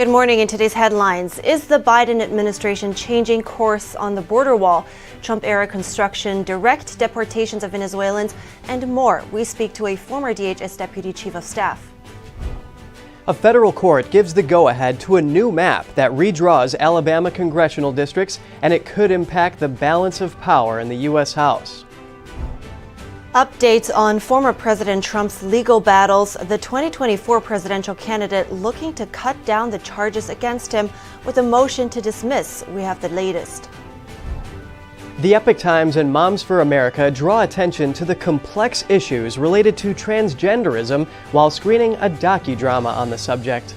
Good morning. In today's headlines, is the Biden administration changing course on the border wall? Trump-era construction, direct deportations of Venezuelans, and more. We speak to a former DHS Deputy Chief of Staff. A federal court gives the go-ahead to a new map that redraws Alabama congressional districts, and it could impact the balance of power in the U.S. House. Updates on former President Trump's legal battles, the 2024 presidential candidate looking to cut down the charges against him with a motion to dismiss. We have the latest. The Epoch Times and Moms for America draw attention to the complex issues related to transgenderism while screening a docudrama on the subject.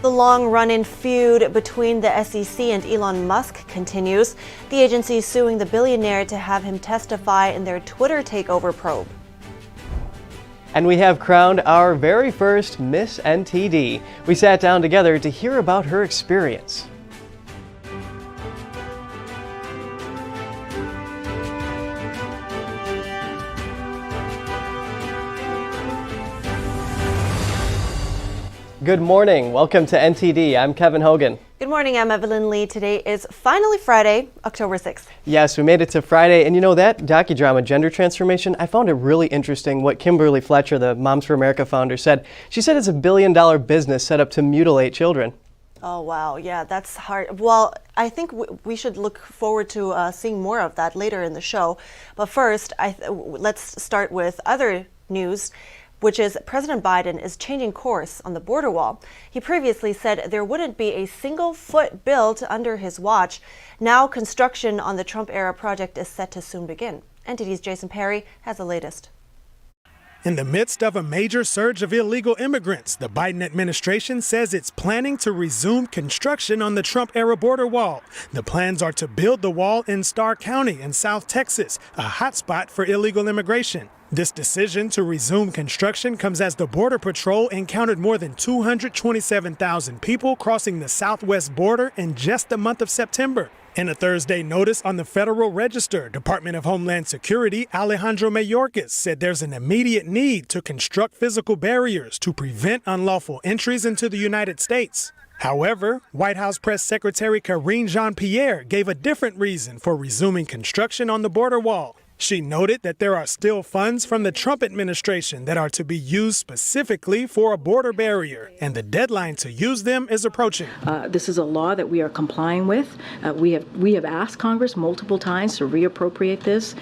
The long-running feud between the SEC and Elon Musk continues. The agency is suing the billionaire to have him testify in their Twitter takeover probe. And we have crowned our very first Miss NTD. We sat down together to hear about her experience. Good morning. Welcome to NTD. I'm Kevin Hogan. Good morning. I'm Evelyn Lee. Today is finally Friday, October 6th. Yes, we made it to Friday. And you know that docudrama, Gender Transformation, I found it really interesting what Kimberly Fletcher, the Moms for America founder, said. She said it's a billion-dollar business set up to mutilate children. Oh, wow. Yeah, that's hard. Well, I think we should look forward to seeing more of that later in the show. But first, let's start with other news, which is President Biden is changing course on the border wall. He previously said there wouldn't be a single foot built under his watch. Now construction on the Trump-era project is set to soon begin. NTD's Jason Perry has the latest. In the midst of a major surge of illegal immigrants, the Biden administration says it's planning to resume construction on the Trump-era border wall. The plans are to build the wall in Starr County in South Texas, a hotspot for illegal immigration. This decision to resume construction comes as the Border Patrol encountered more than 227,000 people crossing the southwest border in just the month of September. In a Thursday notice on the Federal Register, Department of Homeland Security Alejandro Mayorkas said there's an immediate need to construct physical barriers to prevent unlawful entries into the United States. However, White House Press Secretary Karine Jean-Pierre gave a different reason for resuming construction on the border wall. She noted that there are still funds from the Trump administration that are to be used specifically for a border barrier, and the deadline to use them is approaching. This is a law that we are complying with. We have asked Congress multiple times to reappropriate this.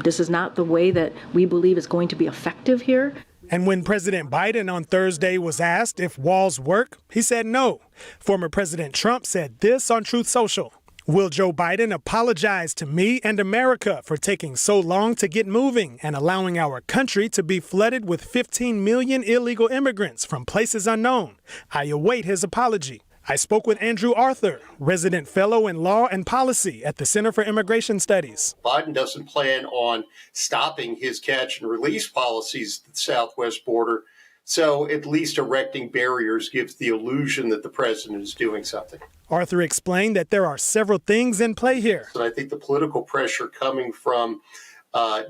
This is not the way that we believe is going to be effective here. And when President Biden on Thursday was asked if walls work, he said no. Former President Trump said this on Truth Social. Will Joe Biden apologize to me and America for taking so long to get moving and allowing our country to be flooded with 15 million illegal immigrants from places unknown? I await his apology. I spoke with Andrew Arthur, resident fellow in law and policy at the Center for Immigration Studies. Biden doesn't plan on stopping his catch and release policies at the southwest border. So at least erecting barriers gives the illusion that the president is doing something. Arthur explained that there are several things in play here. And I think the political pressure coming from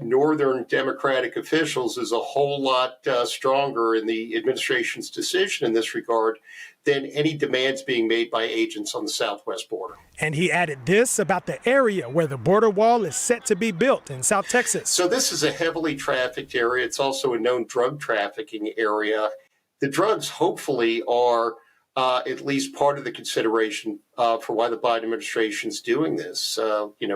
northern Democratic officials is a whole lot stronger in the administration's decision in this regard than any demands being made by agents on the southwest border. And he added this about the area where the border wall is set to be built in South Texas. So this is a heavily trafficked area. It's also a known drug trafficking area. The drugs hopefully are at least part of the consideration for why the Biden administration is doing this.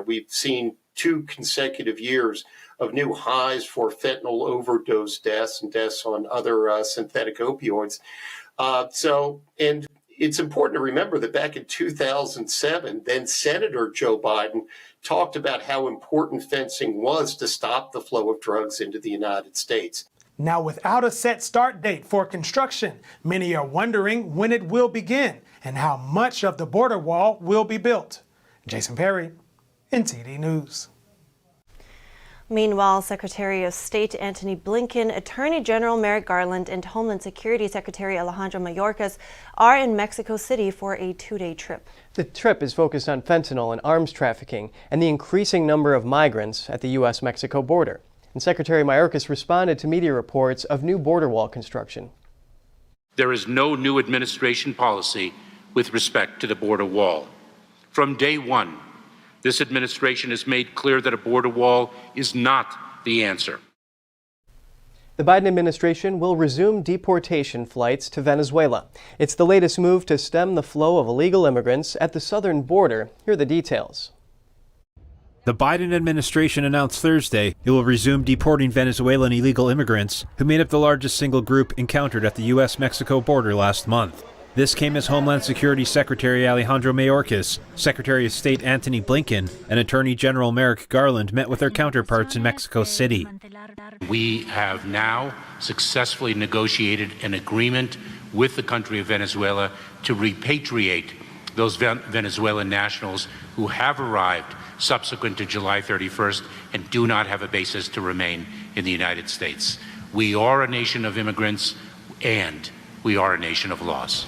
We've seen 2 consecutive years of new highs for fentanyl overdose deaths and deaths on other synthetic opioids. And it's important to remember that back in 2007, then Senator Joe Biden talked about how important fencing was to stop the flow of drugs into the United States. Now, without a set start date for construction, many are wondering when it will begin and how much of the border wall will be built. Jason Perry, NTD News. Meanwhile, Secretary of State Antony Blinken, Attorney General Merrick Garland, and Homeland Security Secretary Alejandro Mayorkas are in Mexico City for a 2-day trip. The trip is focused on fentanyl and arms trafficking and the increasing number of migrants at the U.S.-Mexico border. And Secretary Mayorkas responded to media reports of new border wall construction. There is no new administration policy with respect to the border wall. From day one, this administration has made clear that a border wall is not the answer. The Biden administration will resume deportation flights to Venezuela. It's the latest move to stem the flow of illegal immigrants at the southern border. Here are the details. The Biden administration announced Thursday it will resume deporting Venezuelan illegal immigrants who made up the largest single group encountered at the U.S.-Mexico border last month. This came as Homeland Security Secretary Alejandro Mayorkas, Secretary of State Antony Blinken, and Attorney General Merrick Garland met with their counterparts in Mexico City. We have now successfully negotiated an agreement with the country of Venezuela to repatriate those Venezuelan nationals who have arrived subsequent to July 31st and do not have a basis to remain in the United States. We are a nation of immigrants, and we are a nation of laws.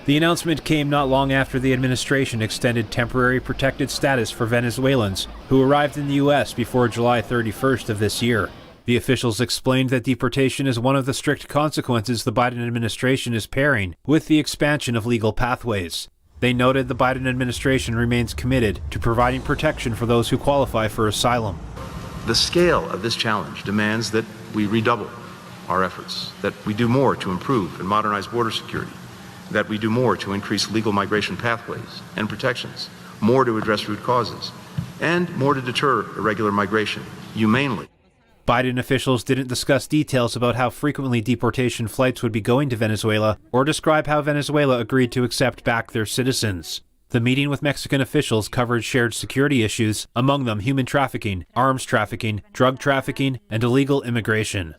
The announcement came not long after the administration extended temporary protected status for Venezuelans who arrived in the U.S. before July 31st of this year. The officials explained that deportation is one of the strict consequences the Biden administration is pairing with the expansion of legal pathways. They noted the Biden administration remains committed to providing protection for those who qualify for asylum. The scale of this challenge demands that we redouble our efforts, that we do more to improve and modernize border security, that we do more to increase legal migration pathways and protections, more to address root causes, and more to deter irregular migration humanely. Biden officials didn't discuss details about how frequently deportation flights would be going to Venezuela or describe how Venezuela agreed to accept back their citizens. The meeting with Mexican officials covered shared security issues, among them human trafficking, arms trafficking, drug trafficking, and illegal immigration.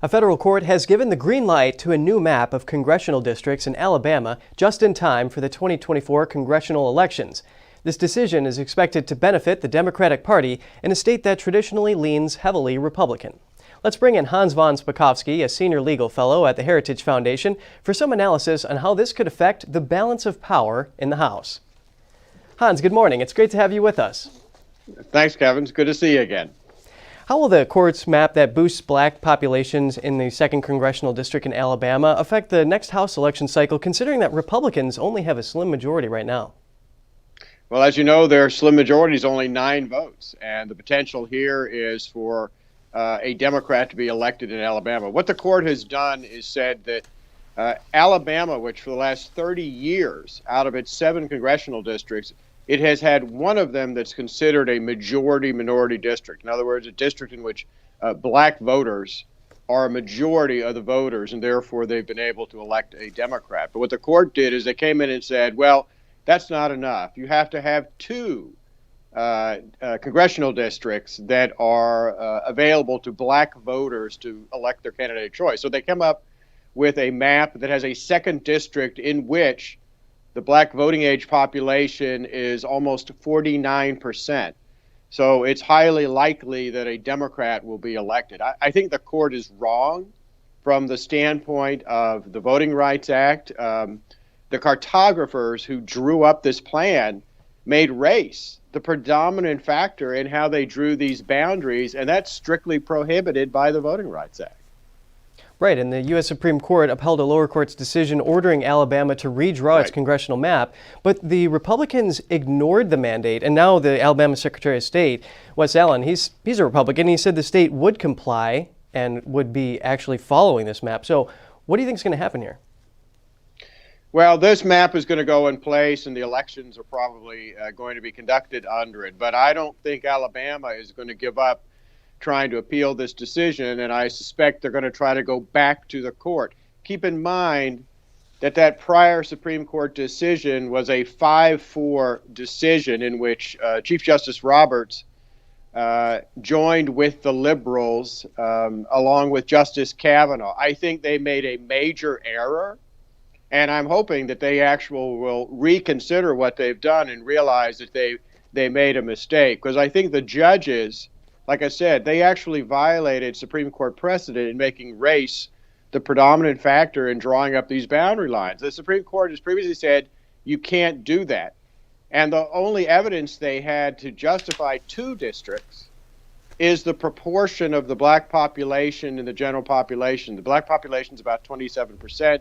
A federal court has given the green light to a new map of congressional districts in Alabama just in time for the 2024 congressional elections. This decision is expected to benefit the Democratic Party in a state that traditionally leans heavily Republican. Let's bring in Hans von Spakovsky, a senior legal fellow at the Heritage Foundation, for some analysis on how this could affect the balance of power in the House. Hans, good morning. It's great to have you with us. Thanks, Kevin. It's good to see you again. How will the court's map that boosts black populations in the 2nd Congressional District in Alabama affect the next House election cycle, considering that Republicans only have a slim majority right now? Well, as you know, their slim majority is only 9 votes, and the potential here is for a Democrat to be elected in Alabama. What the court has done is said that Alabama, which for the last 30 years, out of its 7 congressional districts, it has had one of them that's considered a majority-minority district. In other words, a district in which black voters are a majority of the voters, and therefore they've been able to elect a Democrat. But what the court did is they came in and said, well, that's not enough. You have to have 2 congressional districts that are available to black voters to elect their candidate of choice. So they come up with a map that has a 2nd district in which the black voting age population is almost 49%. So it's highly likely that a Democrat will be elected. I think the court is wrong from the standpoint of the Voting Rights Act. The cartographers who drew up this plan made race the predominant factor in how they drew these boundaries, and that's strictly prohibited by the Voting Rights Act. Right, and the U.S. Supreme Court upheld a lower court's decision ordering Alabama to redraw its congressional map, but the Republicans ignored the mandate, and now the Alabama Secretary of State, Wes Allen, he's a Republican, he said the state would comply and would be actually following this map. So what do you think is going to happen here? Well, this map is going to go in place, and the elections are probably going to be conducted under it, but I don't think Alabama is going to give up trying to appeal this decision, and I suspect they're going to try to go back to the court. Keep in mind that prior Supreme Court decision was a 5-4 decision in which Chief Justice Roberts joined with the liberals along with Justice Kavanaugh. I think they made a major error, and I'm hoping that they actually will reconsider what they've done and realize that they made a mistake, because I think the judges, like I said, they actually violated Supreme Court precedent in making race the predominant factor in drawing up these boundary lines. The Supreme Court has previously said you can't do that. And the only evidence they had to justify 2 districts is the proportion of the black population in the general population. The black population is about 27%.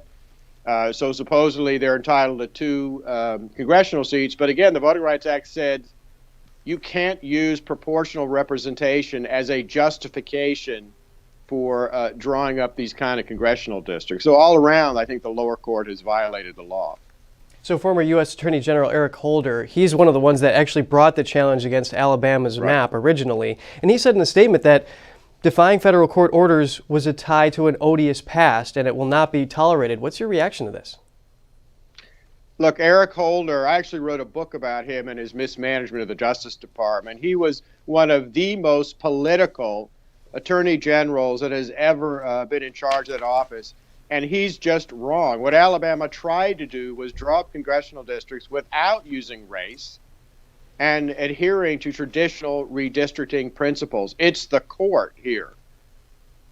So supposedly they're entitled to 2 congressional seats. But again, the Voting Rights Act said you can't use proportional representation as a justification for drawing up these kind of congressional districts. So all around, I think the lower court has violated the law. So former U.S. Attorney General Eric Holder, he's one of the ones that actually brought the challenge against Alabama's map originally. And he said in a statement that defying federal court orders was a tie to an odious past and it will not be tolerated. What's your reaction to this? Look, Eric Holder, I actually wrote a book about him and his mismanagement of the Justice Department. He was one of the most political attorney generals that has ever been in charge of that office. And he's just wrong. What Alabama tried to do was draw up congressional districts without using race and adhering to traditional redistricting principles. It's the court here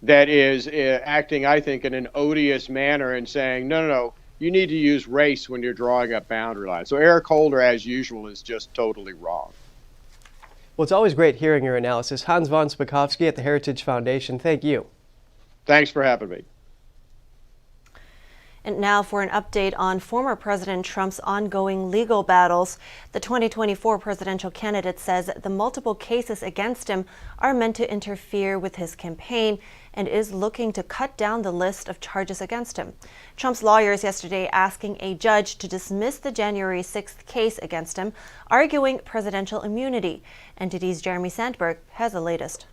that is acting, I think, in an odious manner and saying, no, you need to use race when you're drawing up boundary lines. So Eric Holder, as usual, is just totally wrong. Well, it's always great hearing your analysis. Hans von Spakovsky at the Heritage Foundation, thank you. Thanks for having me. And now for an update on former President Trump's ongoing legal battles. The 2024 presidential candidate says the multiple cases against him are meant to interfere with his campaign and is looking to cut down the list of charges against him. Trump's lawyers yesterday asking a judge to dismiss the January 6th case against him, arguing presidential immunity. NTD's Jeremy Sandberg has the latest.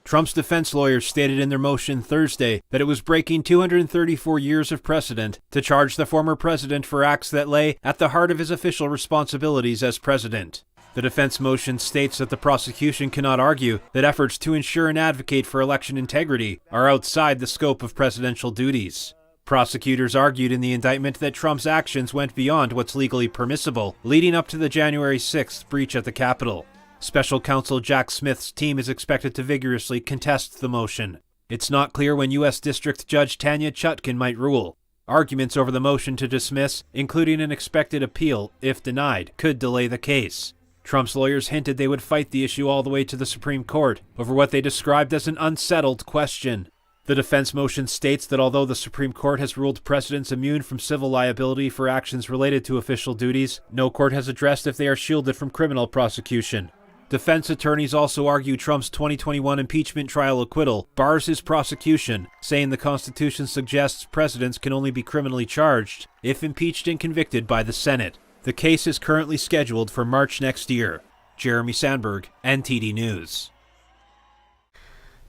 Trump's defense lawyers stated in their motion Thursday that it was breaking 234 years of precedent to charge the former president for acts that lay at the heart of his official responsibilities as president. The defense motion states that the prosecution cannot argue that efforts to ensure and advocate for election integrity are outside the scope of presidential duties. Prosecutors argued in the indictment that Trump's actions went beyond what's legally permissible, leading up to the January 6th breach at the Capitol. Special counsel Jack Smith's team is expected to vigorously contest the motion. It's not clear when U.S. District Judge Tanya Chutkan might rule. Arguments over the motion to dismiss, including an expected appeal, if denied, could delay the case. Trump's lawyers hinted they would fight the issue all the way to the Supreme Court over what they described as an unsettled question. The defense motion states that although the Supreme Court has ruled presidents immune from civil liability for actions related to official duties, no court has addressed if they are shielded from criminal prosecution. Defense attorneys also argue Trump's 2021 impeachment trial acquittal bars his prosecution, saying the Constitution suggests presidents can only be criminally charged if impeached and convicted by the Senate. The case is currently scheduled for March next year. Jeremy Sandberg, NTD News.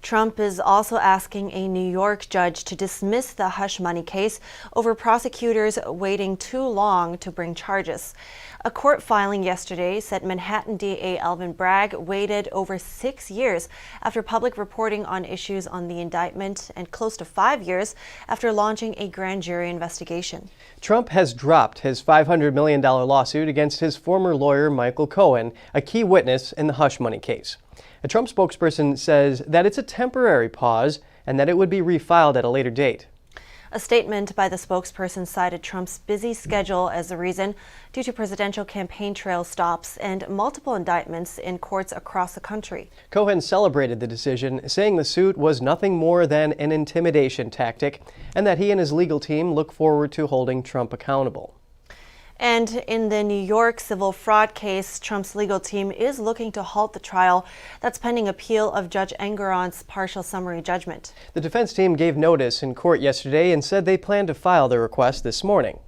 Trump is also asking a New York judge to dismiss the hush money case over prosecutors waiting too long to bring charges. A court filing yesterday said Manhattan DA Alvin Bragg waited over 6 years after public reporting on issues on the indictment and close to 5 years after launching a grand jury investigation. Trump has dropped his $500 million lawsuit against his former lawyer Michael Cohen, a key witness in the hush money case. A Trump spokesperson says that it's a temporary pause and that it would be refiled at a later date. A statement by the spokesperson cited Trump's busy schedule as the reason, due to presidential campaign trail stops and multiple indictments in courts across the country. Cohen celebrated the decision, saying the suit was nothing more than an intimidation tactic and that he and his legal team look forward to holding Trump accountable. And in the New York civil fraud case, Trump's legal team is looking to halt the trial that's pending appeal of Judge Engoron's partial summary judgment. The defense team gave notice in court yesterday and said they plan to file their request this morning.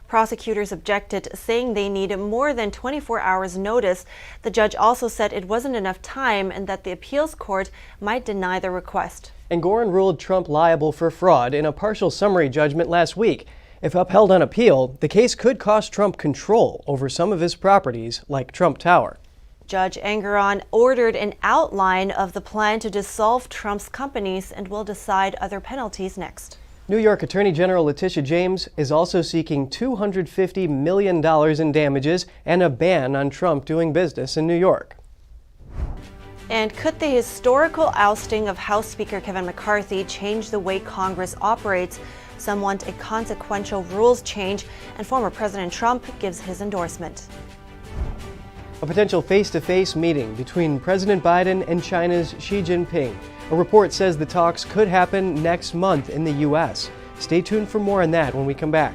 Prosecutors objected, saying they need more than 24 hours notice. The judge also said it wasn't enough time and that the appeals court might deny the request. Engoron ruled Trump liable for fraud in a partial summary judgment last week. If upheld on appeal, the case could cost Trump control over some of his properties, like Trump Tower. Judge Engoron ordered an outline of the plan to dissolve Trump's companies and will decide other penalties next. New York Attorney General Letitia James is also seeking $250 million in damages and a ban on Trump doing business in New York. And could the historical ousting of House Speaker Kevin McCarthy change the way Congress operates? Some want a consequential rules change, and former President Trump gives his endorsement. A potential face-to-face meeting between President Biden and China's Xi Jinping. A report says the talks could happen next month in the U.S. Stay tuned for more on that when we come back.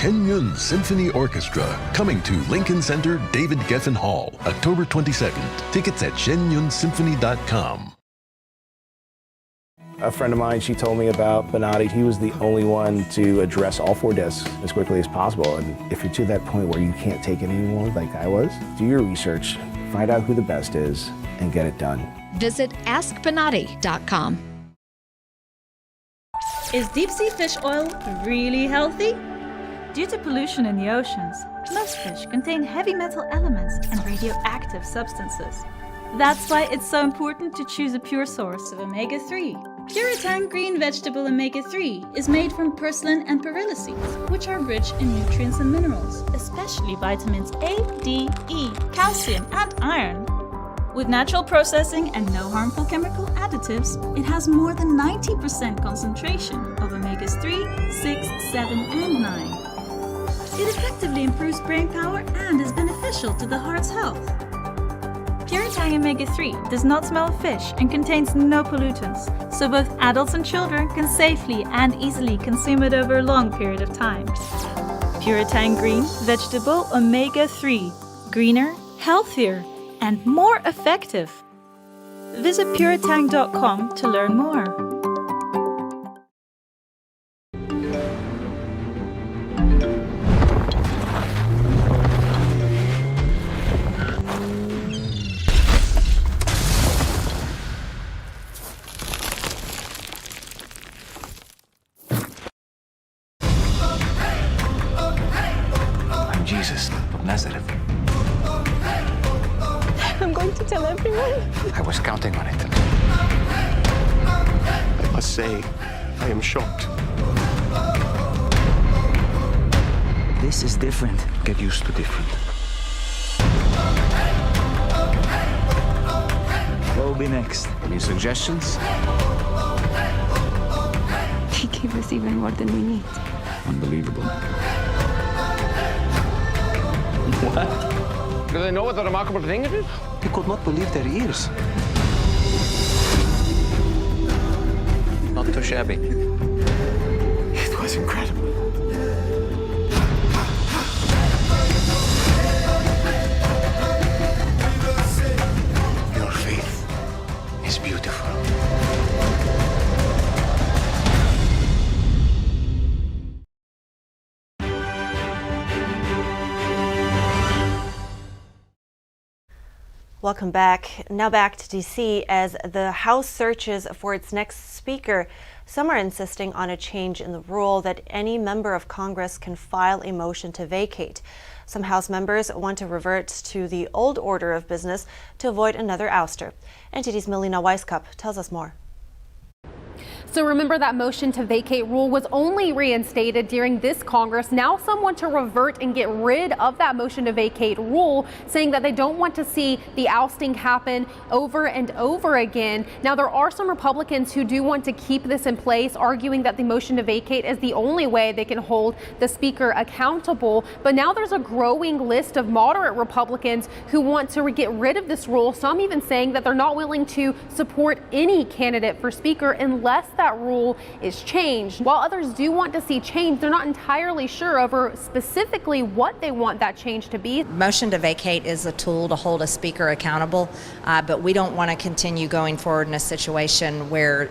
Shen Yun Symphony Orchestra, coming to Lincoln Center, David Geffen Hall, October 22nd. Tickets at shenyunsymphony.com. A friend of mine, she told me about Bonatti. He was the only one to address all 4 discs as quickly as possible. And if you're to that point where you can't take it anymore, like I was, do your research, find out who the best is, and get it done. Visit askbonatti.com. Is deep sea fish oil really healthy? Due to pollution in the oceans, most fish contain heavy metal elements and radioactive substances. That's why it's so important to choose a pure source of omega-3. Puritang green vegetable omega-3 is made from purslane and perilla seeds, which are rich in nutrients and minerals, especially vitamins A, D, E, calcium, and iron. With natural processing and no harmful chemical additives, it has more than 90% concentration of omegas 3, 6, 7, and 9. It effectively improves brain power and is beneficial to the heart's health. Puritang Omega-3 does not smell of fish and contains no pollutants, so both adults and children can safely and easily consume it over a long period of time. Puritang Green Vegetable Omega-3. Greener, healthier, and more effective. Visit puritang.com to learn more. Jesus of Nazareth. I'm going to tell everyone. I was counting on it. I must say, I am shocked. This is different. Get used to different. What will be next? Any suggestions? He gave us even more than we need. Unbelievable. What? Do they know what the remarkable thing it is? They could not believe their ears. Not too shabby. It was incredible. Your faith is beautiful. Welcome back. Now back to D.C. as the House searches for its next speaker. Some are insisting on a change in the rule that any member of Congress can file a motion to vacate. Some House members want to revert to the old order of business to avoid another ouster. NTD's Melina Weisskopf tells us more. So remember, that motion to vacate rule was only reinstated during this Congress. Now some want to revert and get rid of that motion to vacate rule, saying that they don't want to see the ousting happen over and over again. Now there are some Republicans who do want to keep this in place, arguing that the motion to vacate is the only way they can hold the speaker accountable. But now there's a growing list of moderate Republicans who want to get rid of this rule, some even saying that they're not willing to support any candidate for speaker unless that rule is changed. While others do want to see change, they're not entirely sure over specifically what they want that change to be. Motion to vacate is a tool to hold a speaker accountable, but we don't want to continue going forward in a situation where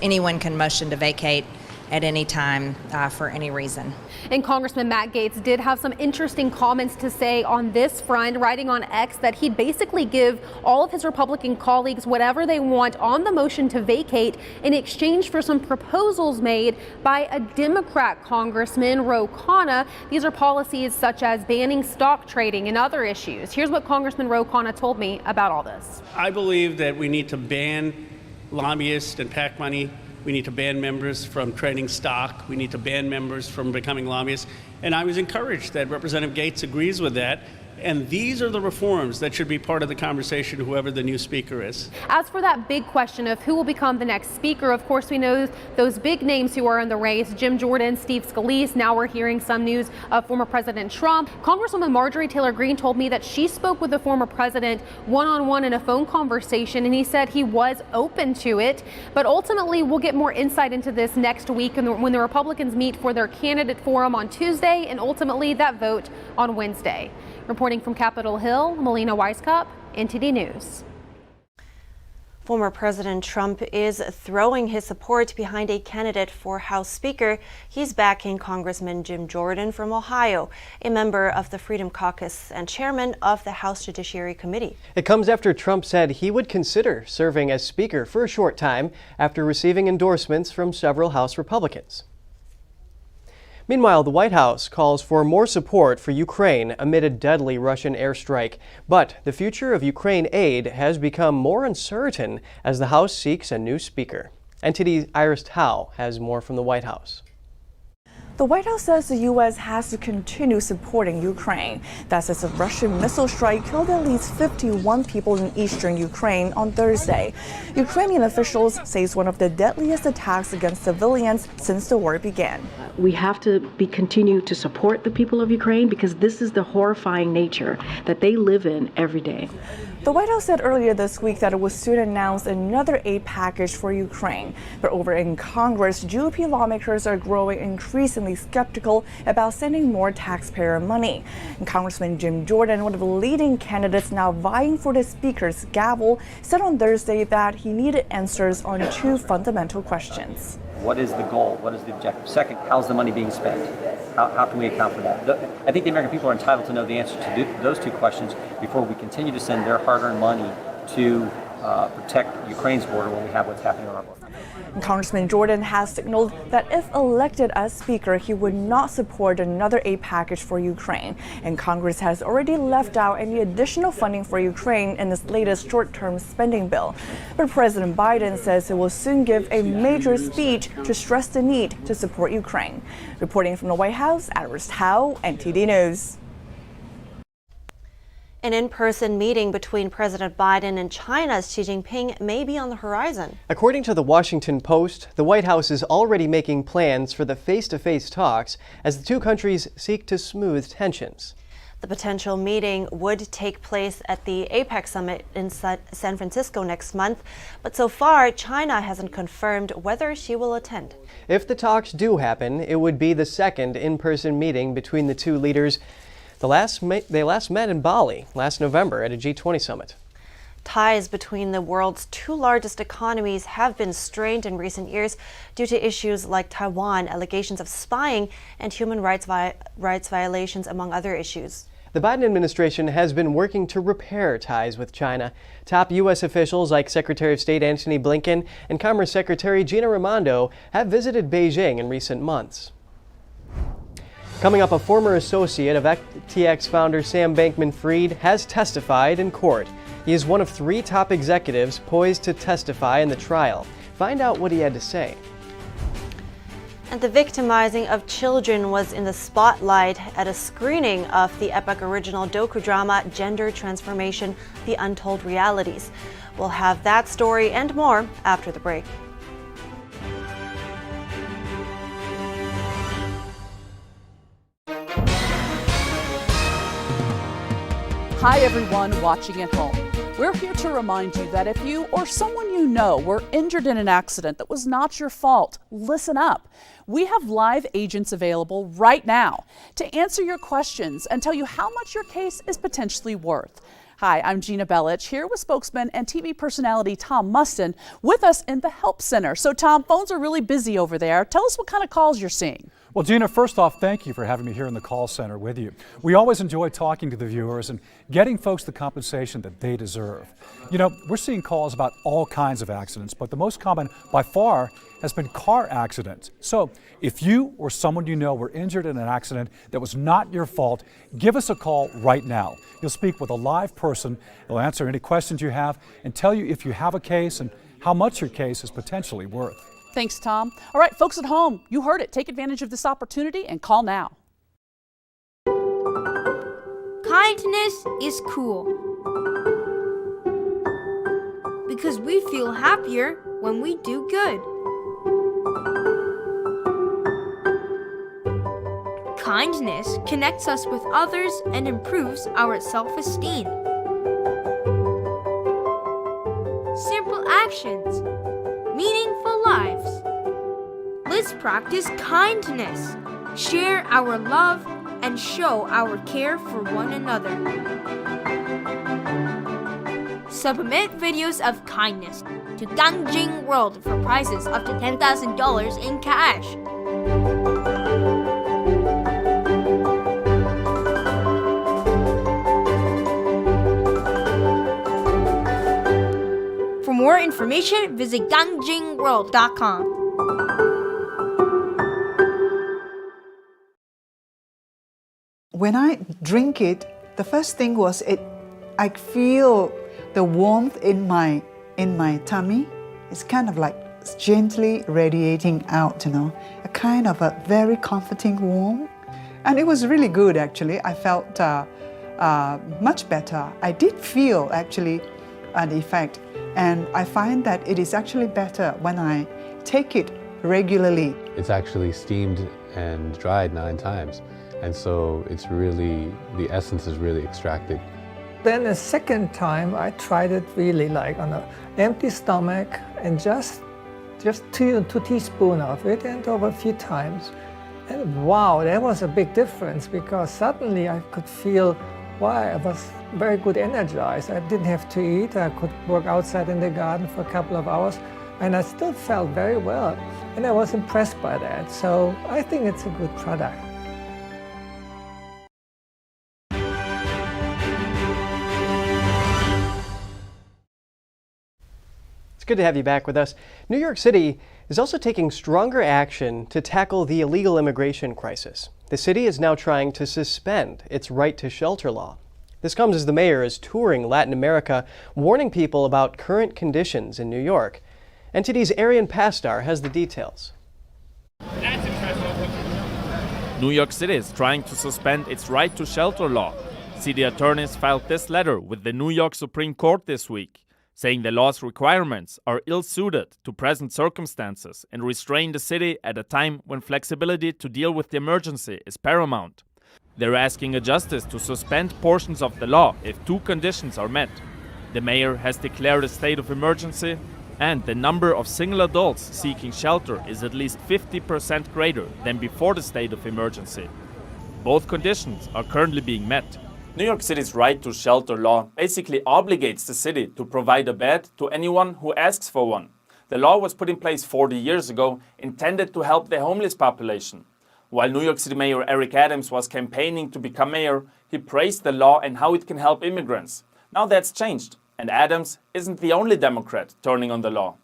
anyone can motion to vacate at any time for any reason. And Congressman Matt Gaetz did have some interesting comments to say on this front, writing on X that he'd basically give all of his Republican colleagues whatever they want on the motion to vacate in exchange for some proposals made by a Democrat Congressman, Ro Khanna. These are policies such as banning stock trading and other issues. Here's what Congressman Ro Khanna told me about all this. I believe that we need to ban lobbyists and PAC money. We need to ban members from trading stock. We need to ban members from becoming lobbyists. And I was encouraged that Representative Gaetz agrees with that. And these are the reforms that should be part of the conversation, whoever the new speaker is. As for that big question of who will become the next speaker, of course, we know those big names who are in the race, Jim Jordan, Steve Scalise. Now we're hearing some news of former President Trump. Congresswoman Marjorie Taylor Greene told me that she spoke with the former president one-on-one in a phone conversation, and he said he was open to it. But ultimately, we'll get more insight into this next week when the Republicans meet for their candidate forum on Tuesday, and ultimately that vote on Wednesday. Reporting from Capitol Hill, Melina Weisskopf, NTD News. Former President Trump is throwing his support behind a candidate for House Speaker. He's backing Congressman Jim Jordan from Ohio, a member of the Freedom Caucus and chairman of the House Judiciary Committee. It comes after Trump said he would consider serving as Speaker for a short time after receiving endorsements from several House Republicans. Meanwhile, the White House calls for more support for Ukraine amid a deadly Russian airstrike. But the future of Ukraine aid has become more uncertain as the House seeks a new speaker. NTD's Iris Tao has more from the White House. The White House says the U.S. has to continue supporting Ukraine. That says a Russian missile strike killed at least 51 people in eastern Ukraine on Thursday. Ukrainian officials say it's one of the deadliest attacks against civilians since the war began. We have to continue to support the people of Ukraine because this is the horrifying nature that they live in every day. The White House said earlier this week that it would soon announce another aid package for Ukraine. But over in Congress, GOP lawmakers are growing increasingly skeptical about sending more taxpayer money. And Congressman Jim Jordan, one of the leading candidates now vying for the Speaker's gavel, said on Thursday that he needed answers on two fundamental questions. What is the goal? What is the objective? Second, how's the money being spent? How can we account for that? I think the American people are entitled to know the answer to those two questions before we continue to send their hard-earned money to protect Ukraine's border when we have what's happening on our border. And Congressman Jordan has signaled that if elected as Speaker, he would not support another aid package for Ukraine. And Congress has already left out any additional funding for Ukraine in its latest short-term spending bill. But President Biden says he will soon give a major speech to stress the need to support Ukraine. Reporting from the White House, Iris Tao, NTD News. An in-person meeting between President Biden and China's Xi Jinping may be on the horizon. According to the Washington Post, the White House is already making plans for the face-to-face talks as the two countries seek to smooth tensions. The potential meeting would take place at the APEC summit in San Francisco next month, but so far China hasn't confirmed whether she will attend. If the talks do happen, it would be the second in-person meeting between the two leaders. They last met in Bali last November at a G20 summit. Ties between the world's two largest economies have been strained in recent years due to issues like Taiwan, allegations of spying, and human rights violations, among other issues. The Biden administration has been working to repair ties with China. Top U.S. officials like Secretary of State Antony Blinken and Commerce Secretary Gina Raimondo have visited Beijing in recent months. Coming up, a former associate of FTX founder Sam Bankman-Fried has testified in court. He is one of three top executives poised to testify in the trial. Find out what he had to say. And the victimizing of children was in the spotlight at a screening of the epic original docudrama Gender Transformation: The Untold Realities. We'll have that story and more after the break. Hi everyone watching at home. We're here to remind you that if you or someone you know were injured in an accident that was not your fault, listen up. We have live agents available right now to answer your questions and tell you how much your case is potentially worth. Hi, I'm Gina Bellich, here with spokesman and TV personality Tom Mustin with us in the Help Center. So Tom, phones are really busy over there. Tell us what kind of calls you're seeing. Well, Gina, first off, thank you for having me here in the call center with you. We always enjoy talking to the viewers and getting folks the compensation that they deserve. You know, we're seeing calls about all kinds of accidents, but the most common by far has been car accidents. So if you or someone you know were injured in an accident that was not your fault, give us a call right now. You'll speak with a live person. They'll answer any questions you have and tell you if you have a case and how much your case is potentially worth. Thanks, Tom. All right, folks at home, you heard it. Take advantage of this opportunity and call now. Kindness is cool. Because we feel happier when we do good. Kindness connects us with others and improves our self-esteem. Simple actions, meaningful lives. Let's practice kindness, share our love, and show our care for one another. Submit videos of kindness to Gangjing World for prizes up to $10,000 in cash. For more information, visit gangjingworld.com. When I drink it, the first thing was I feel the warmth in my tummy. It's kind of like gently radiating out, a kind of a very comforting warmth. And it was really good, actually. I felt much better. I did feel, actually, an effect. And I find that it is actually better when I take it regularly. It's actually steamed and dried 9 times. And so it's really, the essence is really extracted. Then the second time I tried it really like on an empty stomach and just 2 teaspoons of it and over a few times. And wow, that was a big difference because suddenly I could feel, wow, I was very good energized. I didn't have to eat. I could work outside in the garden for a couple of hours and I still felt very well. And I was impressed by that. So I think it's a good product. It's good to have you back with us. New York City is also taking stronger action to tackle the illegal immigration crisis. The city is now trying to suspend its right to shelter law. This comes as the mayor is touring Latin America, warning people about current conditions in New York. NTD's Arian Pastar has the details. New York City is trying to suspend its right to shelter law. City attorneys filed this letter with the New York Supreme Court this week, saying the law's requirements are ill-suited to present circumstances and restrain the city at a time when flexibility to deal with the emergency is paramount. They're asking a justice to suspend portions of the law if 2 conditions are met. The mayor has declared a state of emergency, and the number of single adults seeking shelter is at least 50% greater than before the state of emergency. Both conditions are currently being met. New York City's right to shelter law basically obligates the city to provide a bed to anyone who asks for one. The law was put in place 40 years ago, intended to help the homeless population. While New York City Mayor Eric Adams was campaigning to become mayor, he praised the law and how it can help immigrants. Now that's changed, and Adams isn't the only Democrat turning on the law.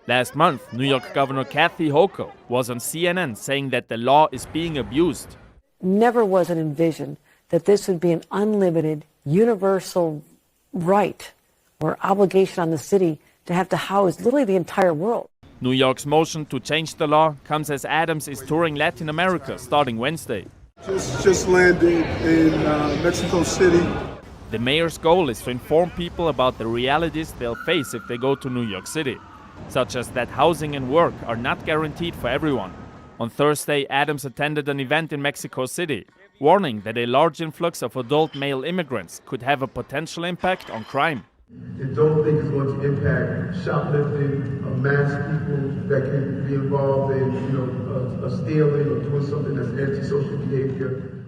Last month, New York Governor Kathy Hochul was on CNN saying that the law is being abused. Never was it envisioned that this would be an unlimited, universal right or obligation on the city to have to house literally the entire world. New York's motion to change the law comes as Adams is touring Latin America starting Wednesday. Just landed in Mexico City. The mayor's goal is to inform people about the realities they'll face if they go to New York City, such as that housing and work are not guaranteed for everyone. On Thursday, Adams attended an event in Mexico City, warning that a large influx of adult male immigrants could have a potential impact on crime. I don't think it's going to impact shoplifting, mass people that can be involved in, a stealing or doing something that's antisocial behavior.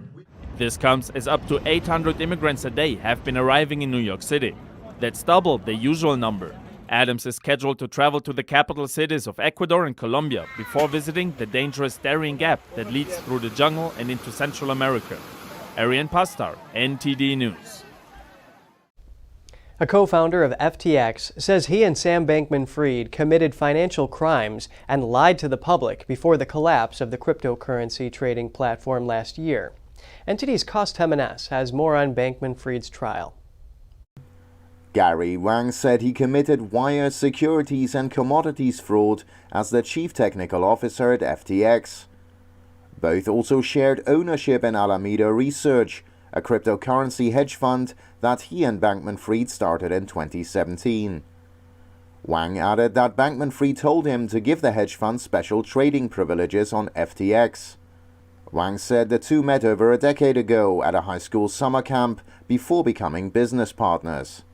This comes as up to 800 immigrants a day have been arriving in New York City. That's double the usual number. Adams is scheduled to travel to the capital cities of Ecuador and Colombia before visiting the dangerous Darien Gap that leads through the jungle and into Central America. Arian Pastar, NTD News. A co-founder of FTX says he and Sam Bankman-Fried committed financial crimes and lied to the public before the collapse of the cryptocurrency trading platform last year. NTD's Cost Jimenez has more on Bankman-Fried's trial. Gary Wang said he committed wire, securities and commodities fraud as the chief technical officer at FTX. Both also shared ownership in Alameda Research, a cryptocurrency hedge fund that he and Bankman-Fried started in 2017. Wang added that Bankman-Fried told him to give the hedge fund special trading privileges on FTX. Wang said the two met over a decade ago at a high school summer camp before becoming business partners.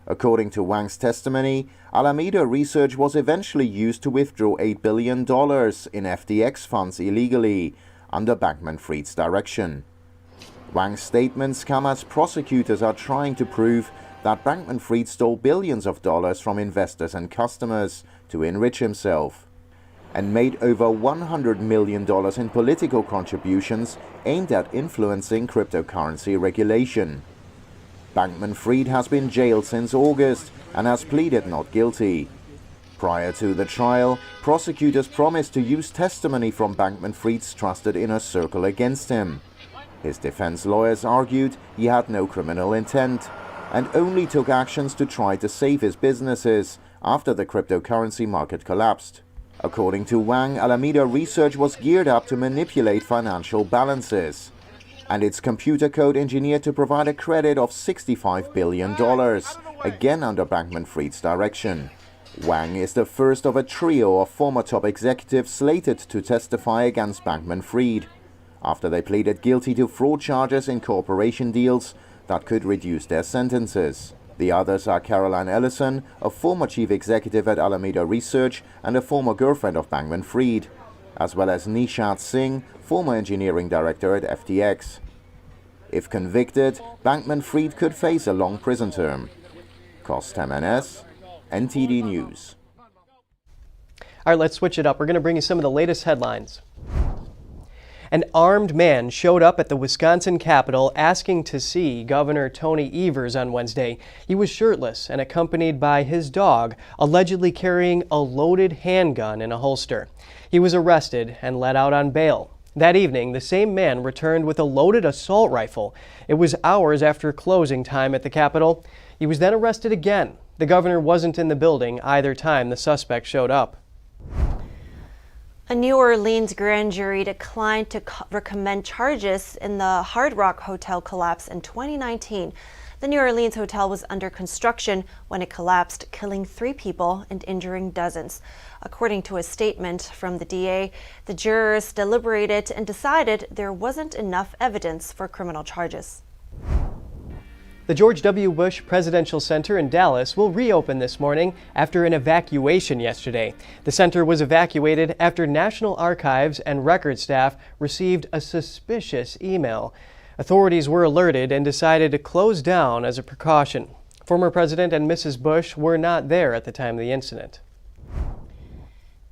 According to Wang's testimony, Alameda Research was eventually used to withdraw $8 billion in FTX funds illegally, under Bankman-Fried's direction. Wang's statements come as prosecutors are trying to prove that Bankman-Fried stole billions of dollars from investors and customers to enrich himself, and made over $100 million in political contributions aimed at influencing cryptocurrency regulation. Bankman-Fried has been jailed since August and has pleaded not guilty. Prior to the trial, prosecutors promised to use testimony from Bankman-Fried's trusted inner circle against him. His defense lawyers argued he had no criminal intent and only took actions to try to save his businesses after the cryptocurrency market collapsed. According to Wang, Alameda Research was geared up to manipulate financial balances, and its computer code engineered to provide a credit of $65 billion, again under Bankman-Fried's direction. Wang is the first of a trio of former top executives slated to testify against Bankman-Fried, after they pleaded guilty to fraud charges in corporation deals that could reduce their sentences. The others are Caroline Ellison, a former chief executive at Alameda Research and a former girlfriend of Bankman-Fried, as well as Nishat Singh, former engineering director at FTX. If convicted, Bankman-Fried could face a long prison term. Cost Jimenez, NTD News. All right, let's switch it up. We're going to bring you some of the latest headlines. An armed man showed up at the Wisconsin Capitol asking to see Governor Tony Evers on Wednesday. He was shirtless and accompanied by his dog, allegedly carrying a loaded handgun in a holster. He was arrested and let out on bail. That evening, the same man returned with a loaded assault rifle. It was hours after closing time at the Capitol. He was then arrested again. The governor wasn't in the building either time the suspect showed up. A New Orleans grand jury declined to recommend charges in the Hard Rock Hotel collapse in 2019. The New Orleans hotel was under construction when it collapsed, killing 3 people and injuring dozens. According to a statement from the DA, the jurors deliberated and decided there wasn't enough evidence for criminal charges. The George W. Bush Presidential Center in Dallas will reopen this morning after an evacuation yesterday. The center was evacuated after National Archives and record staff received a suspicious email. Authorities were alerted and decided to close down as a precaution. Former President and Mrs. Bush were not there at the time of the incident.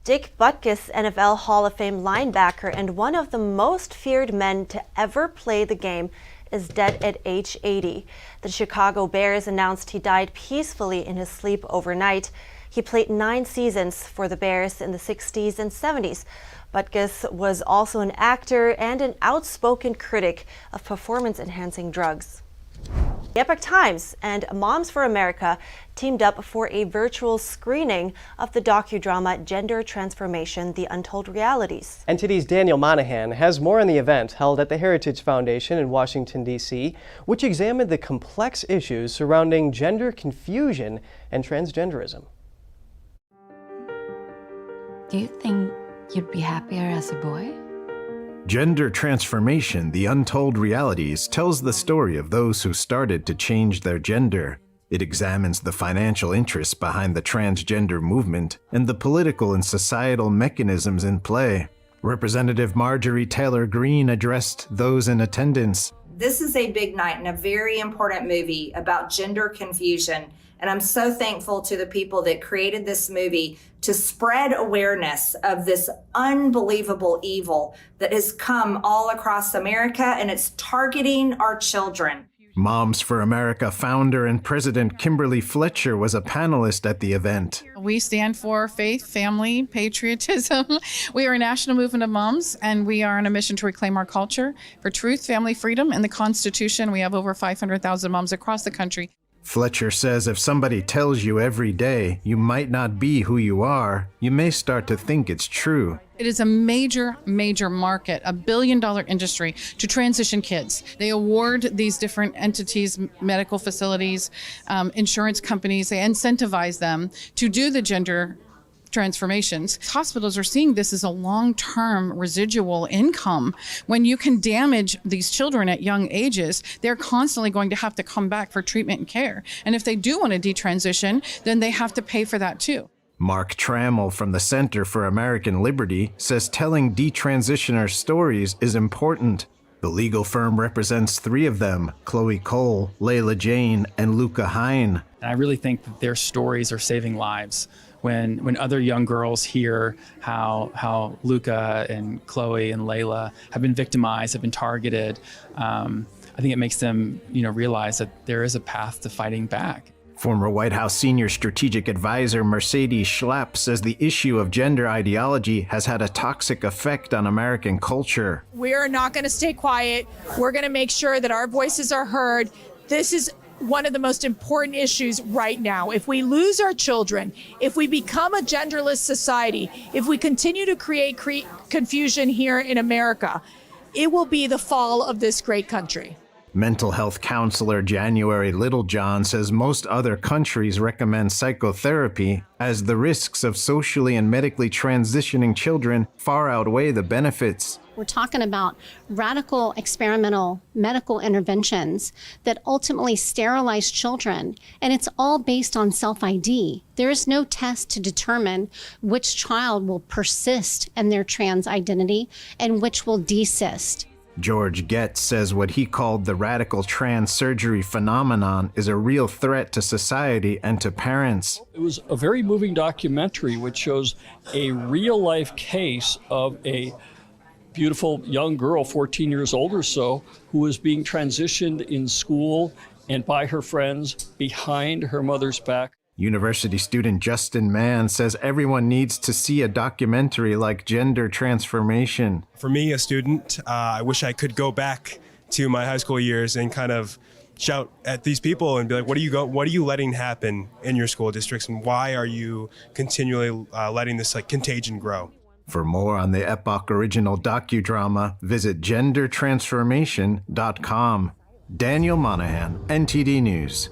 Dick Butkus, NFL Hall of Fame linebacker and one of the most feared men to ever play the game, is dead at age 80. The Chicago Bears announced he died peacefully in his sleep overnight. He played 9 seasons for the Bears in the 60s and 70s. Butkus was also an actor and an outspoken critic of performance-enhancing drugs. The Epoch Times and Moms for America teamed up for a virtual screening of the docudrama Gender Transformation: The Untold Realities. NTD's Daniel Monahan has more on the event held at the Heritage Foundation in Washington, D.C., which examined the complex issues surrounding gender confusion and transgenderism. Do you think you'd be happier as a boy? Gender Transformation: The Untold Realities tells the story of those who started to change their gender. It examines the financial interests behind the transgender movement and the political and societal mechanisms in play. Representative Marjorie Taylor Greene addressed those in attendance This is a big night and a very important movie about gender confusion. And I'm so thankful to the people that created this movie to spread awareness of this unbelievable evil that has come all across America, and it's targeting our children. Moms for America founder and President Kimberly Fletcher was a panelist at the event. We stand for faith, family, patriotism. We are a national movement of moms, and we are on a mission to reclaim our culture for truth, family, freedom, and the Constitution. We have over 500,000 moms across the country. Fletcher says if somebody tells you every day you might not be who you are, you may start to think it's true. It is a major, major market, $1 billion industry to transition kids. They award these different entities, medical facilities, insurance companies, they incentivize them to do the gender transformations. Hospitals are seeing this as a long-term residual income. When you can damage these children at young ages, they're constantly going to have to come back for treatment and care. And if they do want to detransition, then they have to pay for that too. Mark Trammell from the Center for American Liberty says telling detransitioners stories is important. The legal firm represents 3 of them, Chloe Cole, Layla Jane, and Luca Hine. I really think that their stories are saving lives. When other young girls hear how Luca and Chloe and Layla have been victimized, have been targeted, I think it makes them realize that there is a path to fighting back. Former White House senior strategic advisor Mercedes Schlapp says the issue of gender ideology has had a toxic effect on American culture. We're not going to stay quiet. We're going to make sure that our voices are heard. This is one of the most important issues right now. If we lose our children, if we become a genderless society, if we continue to create confusion here in America, it will be the fall of this great country. Mental health counselor January Littlejohn says most other countries recommend psychotherapy as the risks of socially and medically transitioning children far outweigh the benefits. We're talking about radical experimental medical interventions that ultimately sterilize children, and it's all based on self-ID. There is no test to determine which child will persist in their trans identity and which will desist. George Getz says what he called the radical trans surgery phenomenon is a real threat to society and to parents. It was a very moving documentary which shows a real-life case of a beautiful young girl, 14 years old or so, who was being transitioned in school and by her friends behind her mother's back. University student Justin Mann says everyone needs to see a documentary like Gender Transformation. For me, a student, I wish I could go back to my high school years and kind of shout at these people and be like, what are you letting happen in your school districts, and why are you continually letting this contagion grow? For more on the Epoch original docudrama, visit gendertransformation.com. Daniel Monahan, NTD News.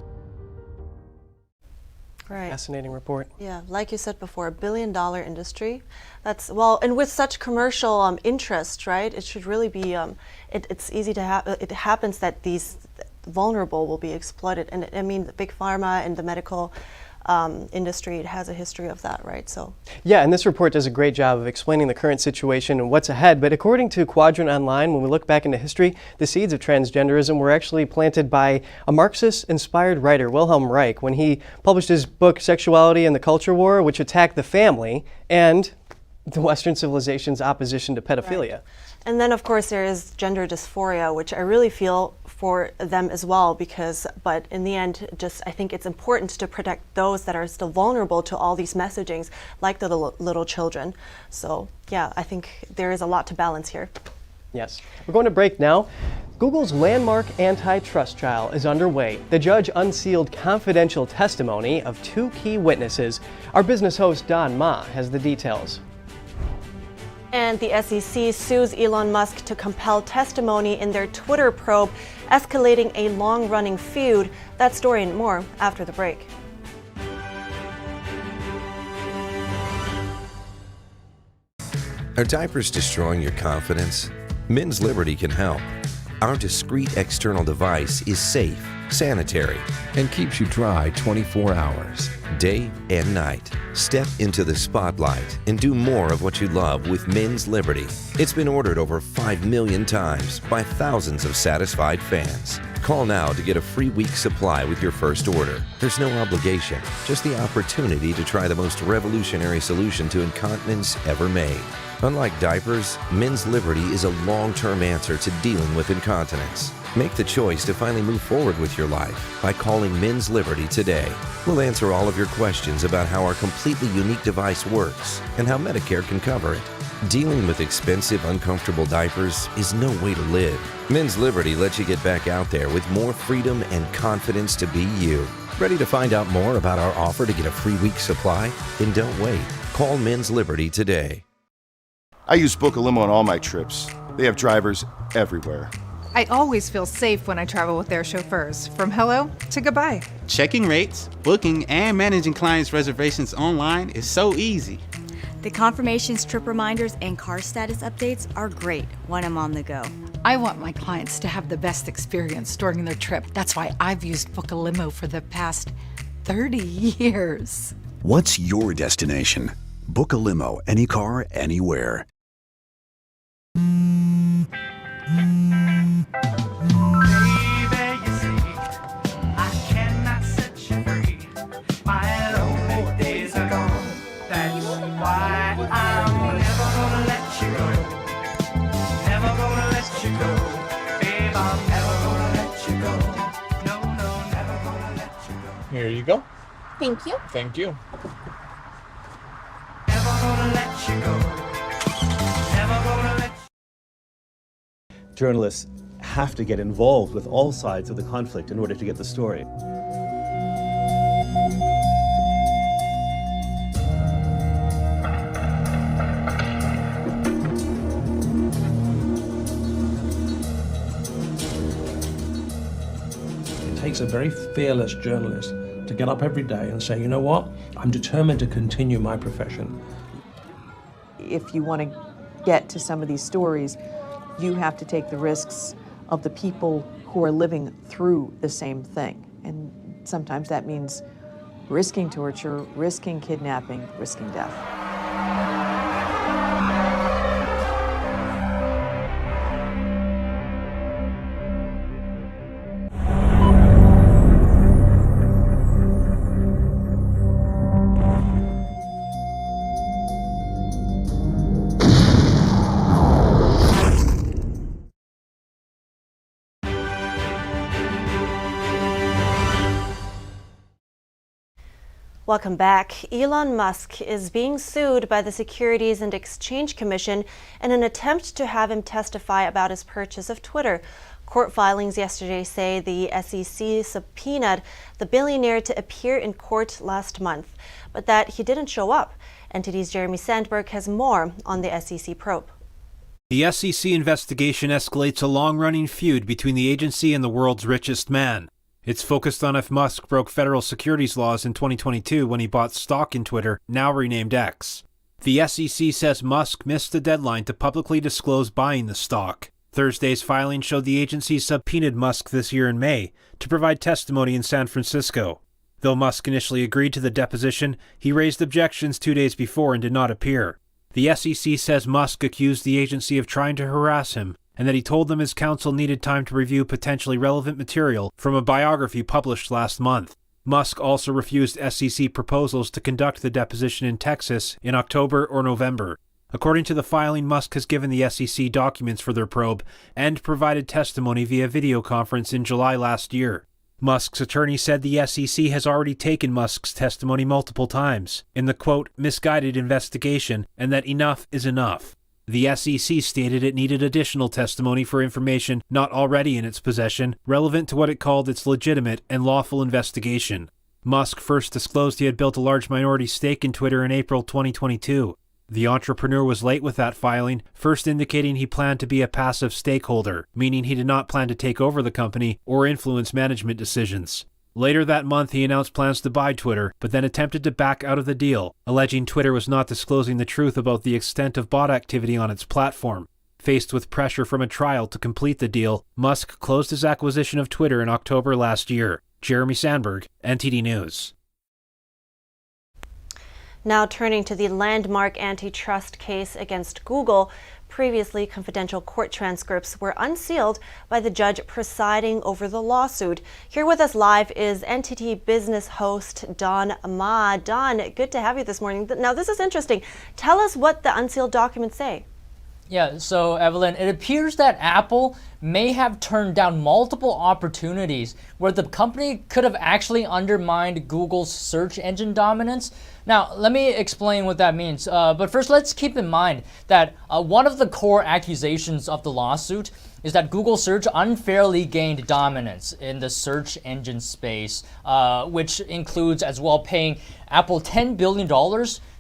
Right. Fascinating report. Yeah, like you said before, $1 billion industry. That's, well, and with such commercial interest, right? It should really be, it's easy to have, it happens that these vulnerable will be exploited. And I mean, the big pharma and the medical industry, it has a history of that, right? So yeah, and this report does a great job of explaining the current situation and what's ahead. But according to Quadrant Online, when we look back into history, the seeds of transgenderism were actually planted by a Marxist-inspired writer, Wilhelm Reich, when he published his book Sexuality and the Culture War, which attacked the family and the Western civilization's opposition to pedophilia. Right. And then, of course, there is gender dysphoria, which I really feel for them as well, but in the end, I think it's important to protect those that are still vulnerable to all these messagings, like the little children. So, yeah, I think there is a lot to balance here. Yes. We're going to break now. Google's landmark antitrust trial is underway. The judge unsealed confidential testimony of 2 key witnesses. Our business host, Don Ma, has the details. And the SEC sues Elon Musk to compel testimony in their Twitter probe, escalating a long-running feud. That story and more after the break. Are diapers destroying your confidence? Men's Liberty can help. Our discreet external device is safe, sanitary, and keeps you dry 24 hours, day and night. Step into the spotlight and do more of what you love with Men's Liberty. It's been ordered over 5 million times by thousands of satisfied fans. Call now to get a free week supply with your first order. There's no obligation, just the opportunity to try the most revolutionary solution to incontinence ever made. Unlike diapers, Men's Liberty is a long-term answer to dealing with incontinence. Make the choice to finally move forward with your life by calling Men's Liberty today. We'll answer all of your questions about how our completely unique device works and how Medicare can cover it. Dealing with expensive, uncomfortable diapers is no way to live. Men's Liberty lets you get back out there with more freedom and confidence to be you. Ready to find out more about our offer to get a free week supply? Then don't wait. Call Men's Liberty today. I use Book a Limo on all my trips. They have drivers everywhere. I always feel safe when I travel with their chauffeurs, from hello to goodbye. Checking rates, booking, and managing clients' reservations online is so easy. The confirmations, trip reminders, and car status updates are great when I'm on the go. I want my clients to have the best experience during their trip. That's why I've used Book a Limo for the past 30 years. What's your destination? Book a limo, any car, anywhere. Here you go. Thank you. Thank you. Journalists have to get involved with all sides of the conflict in order to get the story. It takes a very fearless journalist to get up every day and say, you know what, I'm determined to continue my profession. If you want to get to some of these stories, you have to take the risks of the people who are living through the same thing. And sometimes that means risking torture, risking kidnapping, risking death. Welcome back. Elon Musk is being sued by the Securities and Exchange Commission in an attempt to have him testify about his purchase of Twitter. Court filings yesterday say the SEC subpoenaed the billionaire to appear in court last month, but that he didn't show up. NTD's Jeremy Sandberg has more on the SEC probe. The SEC investigation escalates a long-running feud between the agency and the world's richest man. It's focused on if Musk broke federal securities laws in 2022 when he bought stock in Twitter, now renamed X. The SEC says Musk missed the deadline to publicly disclose buying the stock. Thursday's filing showed the agency subpoenaed Musk this year in May to provide testimony in San Francisco. Though Musk initially agreed to the deposition, he raised objections 2 days before and did not appear. The SEC says Musk accused the agency of trying to harass him, and that he told them his counsel needed time to review potentially relevant material from a biography published last month. Musk also refused SEC proposals to conduct the deposition in Texas in October or November. According to the filing, Musk has given the SEC documents for their probe and provided testimony via video conference in July last year. Musk's attorney said the SEC has already taken Musk's testimony multiple times in the, quote, misguided investigation, and that enough is enough. The SEC stated it needed additional testimony for information not already in its possession, relevant to what it called its legitimate and lawful investigation. Musk first disclosed he had built a large minority stake in Twitter in April 2022. The entrepreneur was late with that filing, first indicating he planned to be a passive stakeholder, meaning he did not plan to take over the company or influence management decisions. Later that month, he announced plans to buy Twitter, but then attempted to back out of the deal, alleging Twitter was not disclosing the truth about the extent of bot activity on its platform. Faced with pressure from a trial to complete the deal, Musk closed his acquisition of Twitter in October last year. Jeremy Sandberg, NTD News. Now turning to the landmark antitrust case against Google. Previously, confidential court transcripts were unsealed by the judge presiding over the lawsuit. Here with us live is NTD Business host Don Ma. Don, good to have you this morning. Now, this is interesting. Tell us what the unsealed documents say. Yeah, so Evelyn, it appears that Apple may have turned down multiple opportunities where the company could have actually undermined Google's search engine dominance. Now, let me explain what that means. But first, let's keep in mind that one of the core accusations of the lawsuit is that Google Search unfairly gained dominance in the search engine space, which includes as well paying Apple $10 billion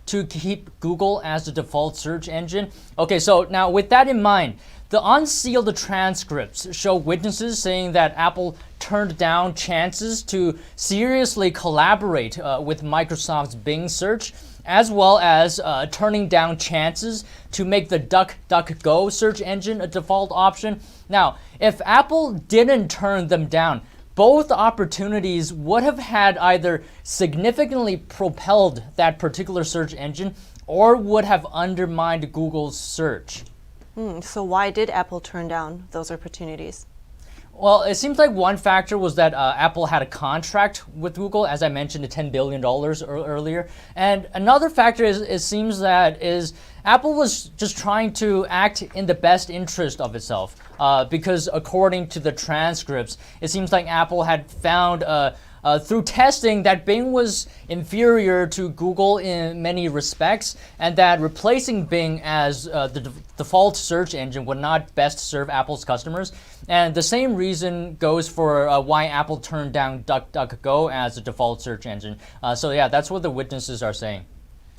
to keep Google as the default search engine. Okay, so now with that in mind, the unsealed transcripts show witnesses saying that Apple turned down chances to seriously collaborate with Microsoft's Bing search, as well as turning down chances to make the DuckDuckGo search engine a default option. Now, if Apple didn't turn them down, both opportunities would have had either significantly propelled that particular search engine or would have undermined Google's search. So why did Apple turn down those opportunities? Well, it seems like one factor was that Apple had a contract with Google, as I mentioned, the $10 billion earlier. And another factor it seems that Apple was just trying to act in the best interest of itself. Because according to the transcripts, it seems like Apple had found through testing that Bing was inferior to Google in many respects, and that replacing Bing as the default search engine would not best serve Apple's customers. And the same reason goes for why Apple turned down DuckDuckGo as a default search engine. So yeah, that's what the witnesses are saying.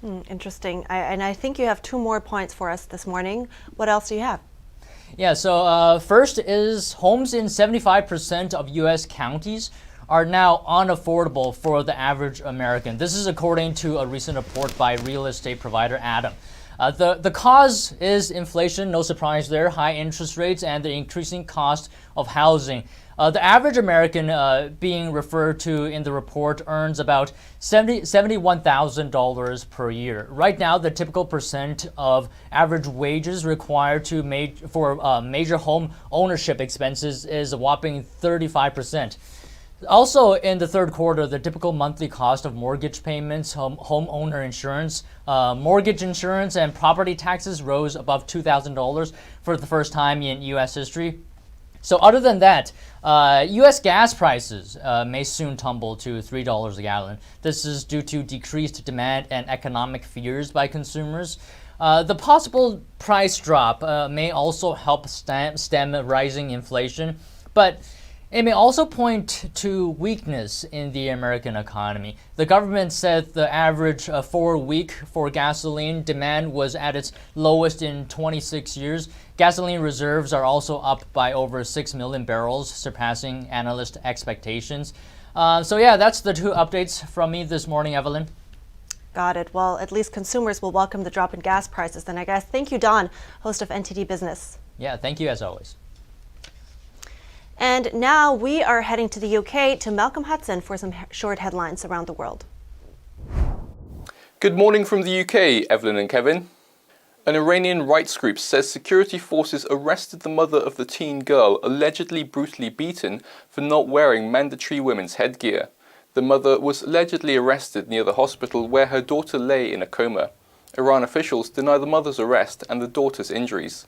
Interesting. And I think you have two more points for us this morning. What else do you have? Yeah, so first is homes in 75% of U.S. counties are now unaffordable for the average American. This is according to a recent report by real estate provider Adam. The cause is inflation, no surprise there, high interest rates, and the increasing cost of housing. The average American being referred to in the report earns about $71,000 per year. Right now, the typical percent of average wages required for major home ownership expenses is a whopping 35%. Also, in the third quarter, the typical monthly cost of mortgage payments, homeowner insurance, mortgage insurance, and property taxes rose above $2,000 for the first time in U.S. history. So other than that, U.S. gas prices may soon tumble to $3 a gallon. This is due to decreased demand and economic fears by consumers. The possible price drop may also help stem rising inflation, but it may also point to weakness in the American economy. The government said the average 4-week for gasoline demand was at its lowest in 26 years. Gasoline reserves are also up by over 6 million barrels, surpassing analyst expectations. So yeah, that's the two updates from me this morning, Evelyn. Got it. Well, at least consumers will welcome the drop in gas prices then, I guess. Thank you, Don, host of NTD Business. Yeah, thank you as always. And now we are heading to the UK to Malcolm Hudson for some short headlines around the world. Good morning from the UK, Evelyn and Kevin. An Iranian rights group says security forces arrested the mother of the teen girl allegedly brutally beaten for not wearing mandatory women's headgear. The mother was allegedly arrested near the hospital where her daughter lay in a coma. Iran officials deny the mother's arrest and the daughter's injuries.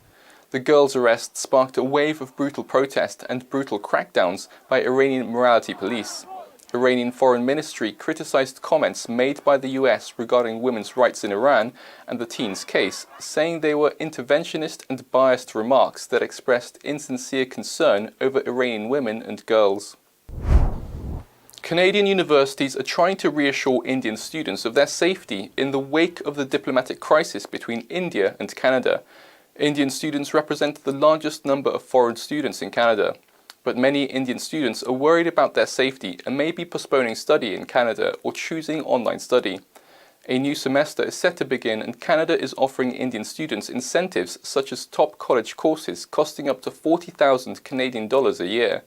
The girl's arrest sparked a wave of brutal protest and brutal crackdowns by Iranian morality police. Iranian Foreign Ministry criticized comments made by the US regarding women's rights in Iran and the teen's case, saying they were interventionist and biased remarks that expressed insincere concern over Iranian women and girls. Canadian universities are trying to reassure Indian students of their safety in the wake of the diplomatic crisis between India and Canada. Indian students represent the largest number of foreign students in Canada, but many Indian students are worried about their safety and may be postponing study in Canada or choosing online study. A new semester is set to begin, and Canada is offering Indian students incentives such as top college courses costing up to 40,000 Canadian dollars a year.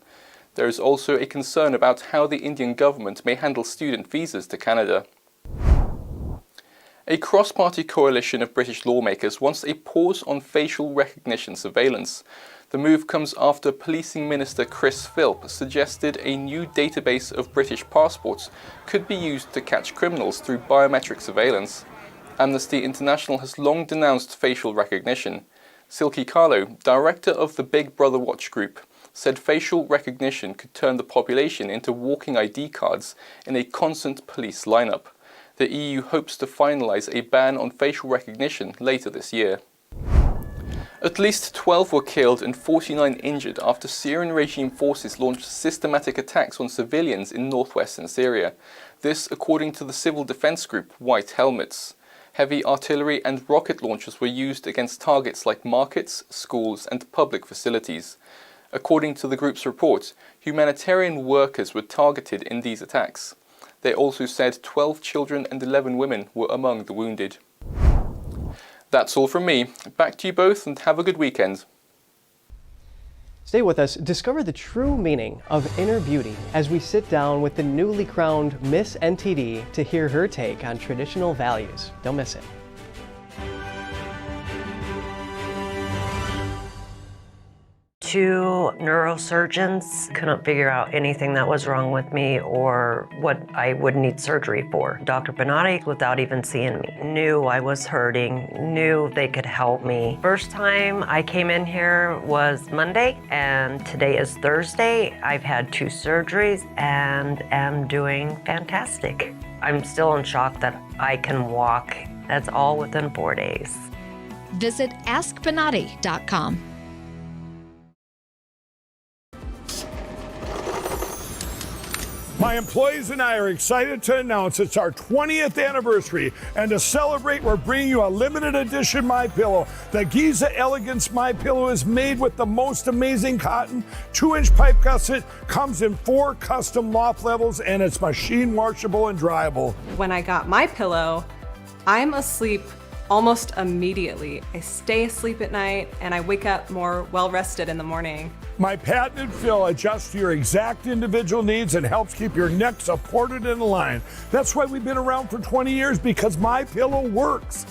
There is also a concern about how the Indian government may handle student visas to Canada. A cross-party coalition of British lawmakers wants a pause on facial recognition surveillance. The move comes after Policing Minister Chris Philp suggested a new database of British passports could be used to catch criminals through biometric surveillance. Amnesty International has long denounced facial recognition. Silky Carlo, director of the Big Brother Watch group, said facial recognition could turn the population into walking ID cards in a constant police lineup. The EU hopes to finalise a ban on facial recognition later this year. At least 12 were killed and 49 injured after Syrian regime forces launched systematic attacks on civilians in northwestern Syria. This according to the civil defense group White Helmets. Heavy artillery and rocket launchers were used against targets like markets, schools and public facilities. According to the group's report, humanitarian workers were targeted in these attacks. They also said 12 children and 11 women were among the wounded. That's all from me. Back to you both and have a good weekend. Stay with us. Discover the true meaning of inner beauty as we sit down with the newly crowned Miss NTD to hear her take on traditional values. Don't miss it. Two neurosurgeons couldn't figure out anything that was wrong with me or what I would need surgery for. Dr. Benatti, without even seeing me, knew I was hurting, knew they could help me. First time I came in here was Monday, and today is Thursday. I've had 2 surgeries and am doing fantastic. I'm still in shock that I can walk. That's all within 4 days. Visit AskBenatti.com. My employees and I are excited to announce it's our 20th anniversary, and to celebrate, we're bringing you a limited edition MyPillow. The Giza Elegance MyPillow is made with the most amazing cotton, 2-inch pipe gusset, comes in 4 custom loft levels, and it's machine washable and dryable. When I got MyPillow, I'm asleep almost immediately. I stay asleep at night and I wake up more well-rested in the morning. My patented fill adjusts to your exact individual needs and helps keep your neck supported and aligned. That's why we've been around for 20 years, because MyPillow works.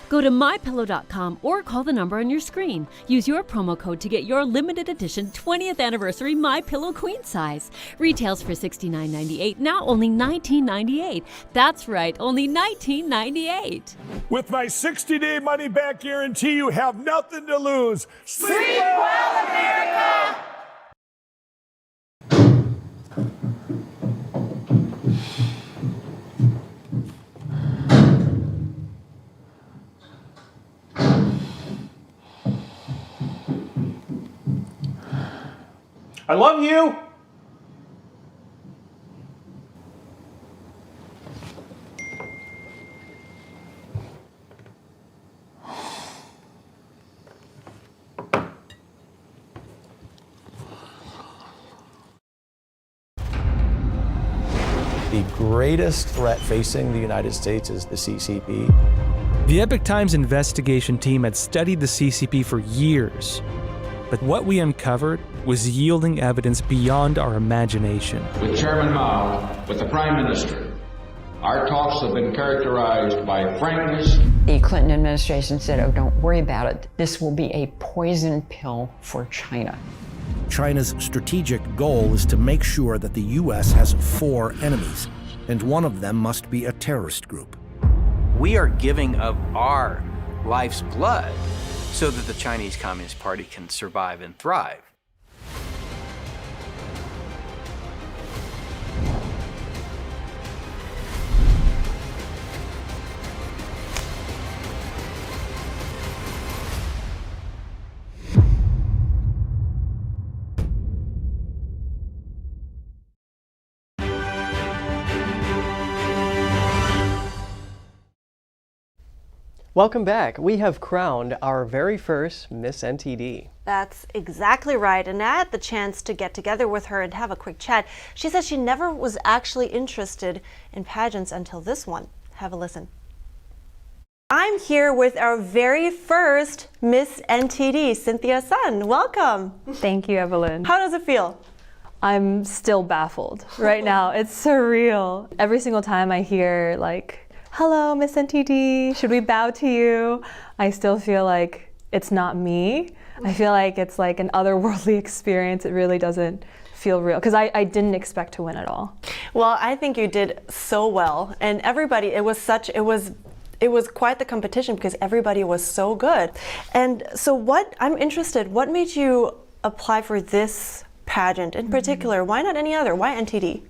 Go to mypillow.com or call the number on your screen. Use your promo code to get your limited edition 20th anniversary MyPillow queen size. Retails for $69.98, now only $19.98. That's right, only $19.98. With my 60-day money-back guarantee, you have nothing to lose. Sleep well, America! I love you! The greatest threat facing the United States is the CCP. The Epoch Times investigation team had studied the CCP for years, but what we uncovered was yielding evidence beyond our imagination. With Chairman Mao, with the Prime Minister, our talks have been characterized by frankness. The Clinton administration said, oh, don't worry about it. This will be a poison pill for China. China's strategic goal is to make sure that the U.S. has 4 enemies, and one of them must be a terrorist group. We are giving of our life's blood so that the Chinese Communist Party can survive and thrive. Welcome back. We have crowned our very first Miss NTD. That's exactly right. And I had the chance to get together with her and have a quick chat. She says she never was actually interested in pageants until this one have a listen. I'm here with our very first Miss NTD, Cynthia Sun. Welcome. Thank you, Evelyn. How does it feel? I'm still baffled right now. It's surreal. Every single time I hear like, hello, Miss NTD, should we bow to you? I still feel like it's not me. I feel like it's like an otherworldly experience. It really doesn't feel real because I didn't expect to win at all. Well, I think you did so well, and everybody, it was quite the competition because everybody was so good. And so I'm interested, what made you apply for this pageant in particular? Why not any other? Why NTD?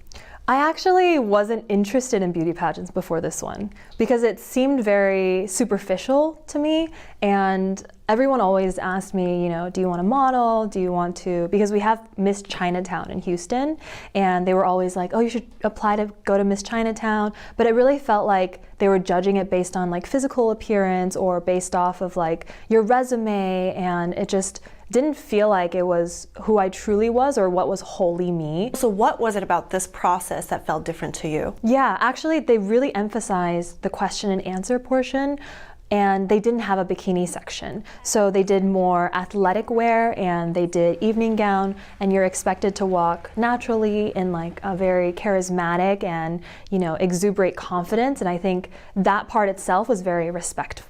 I actually wasn't interested in beauty pageants before this one because it seemed very superficial to me, and everyone always asked me, do you want to model? Do you want to, because we have Miss Chinatown in Houston, and they were always like, oh, you should apply to go to Miss Chinatown, but it really felt like they were judging it based on like physical appearance or based off of like your resume, and it just didn't feel like it was who I truly was or what was wholly me. So what was it about this process that felt different to you? Yeah, actually they really emphasized the question and answer portion, and they didn't have a bikini section. So they did more athletic wear and they did evening gown, and you're expected to walk naturally in like a very charismatic and, exuberate confidence. And I think that part itself was very respectful.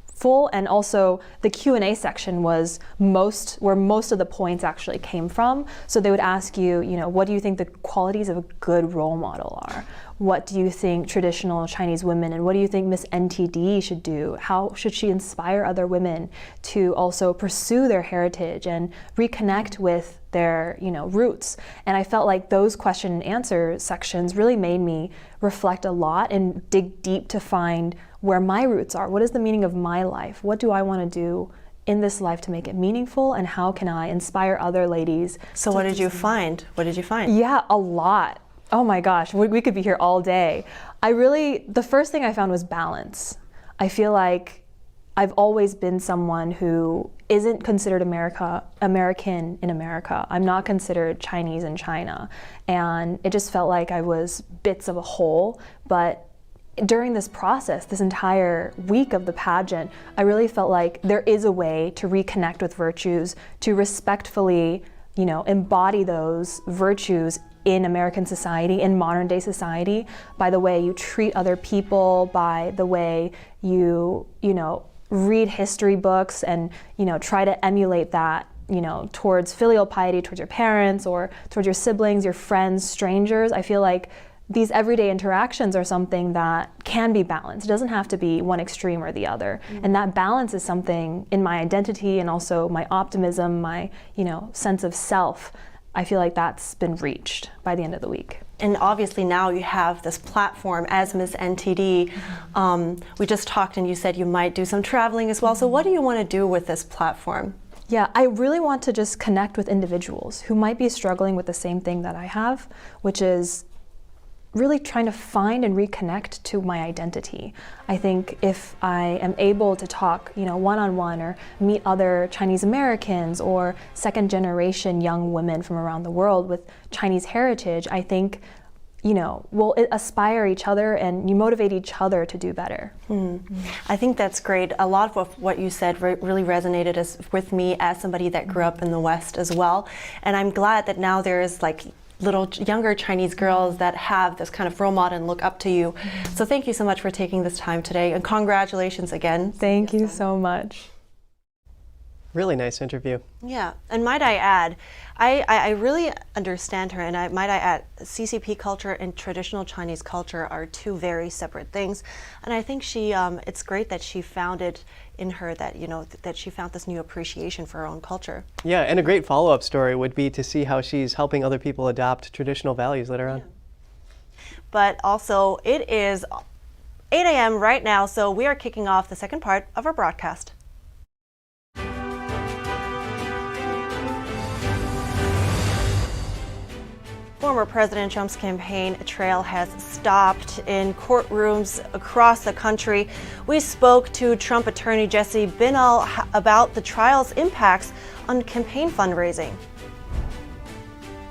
And also the Q&A section was where most of the points actually came from. So they would ask you, what do you think the qualities of a good role model are? What do you think traditional Chinese women, and what do you think Miss NTD should do? How should she inspire other women to also pursue their heritage and reconnect with their roots? And I felt like those question and answer sections really made me reflect a lot and dig deep to find where my roots are. What is the meaning of my life? What do I want to do in this life to make it meaningful, and how can I inspire other ladies? So what did you find? What did you find? Yeah, a lot. Oh my gosh, we could be here all day. The first thing I found was balance. I feel like I've always been someone who isn't considered American in America. I'm not considered Chinese in China. And it just felt like I was bits of a whole. But during this process, this entire week of the pageant, I really felt like there is a way to reconnect with virtues, to respectfully, embody those virtues in American society, in modern day society, by the way you treat other people, by the way you read history books and, try to emulate that, towards filial piety, towards your parents or towards your siblings, your friends, strangers. I feel like these everyday interactions are something that can be balanced. It doesn't have to be one extreme or the other. Mm-hmm. And that balance is something in my identity and also my optimism, my, sense of self. I feel like that's been reached by the end of the week. And obviously now you have this platform as Miss NTD. We just talked and you said you might do some traveling as well. So what do you want to do with this platform? Yeah, I really want to just connect with individuals who might be struggling with the same thing that I have, which is really trying to find and reconnect to my identity. I think if I am able to talk, one-on-one or meet other Chinese Americans or second generation young women from around the world with Chinese heritage, I think, we'll aspire each other and you motivate each other to do better. I think that's great. A lot of what you said really resonated with me as somebody that grew up in the West as well. And I'm glad that now there is little younger Chinese girls that have this kind of role model and look up to you. So thank you so much for taking this time today, and congratulations again. Thank you so much. Really nice interview. Yeah, and might I add, I really understand her, and might I add, CCP culture and traditional Chinese culture are two very separate things. And I think it's great that she found it in her that, that she found this new appreciation for her own culture. Yeah, and a great follow-up story would be to see how she's helping other people adopt traditional values later on. But also, it is 8 a.m. right now, so we are kicking off the second part of our broadcast. Former President Trump's campaign trail has stopped in courtrooms across the country. We spoke to Trump attorney Jesse Binnall about the trial's impacts on campaign fundraising.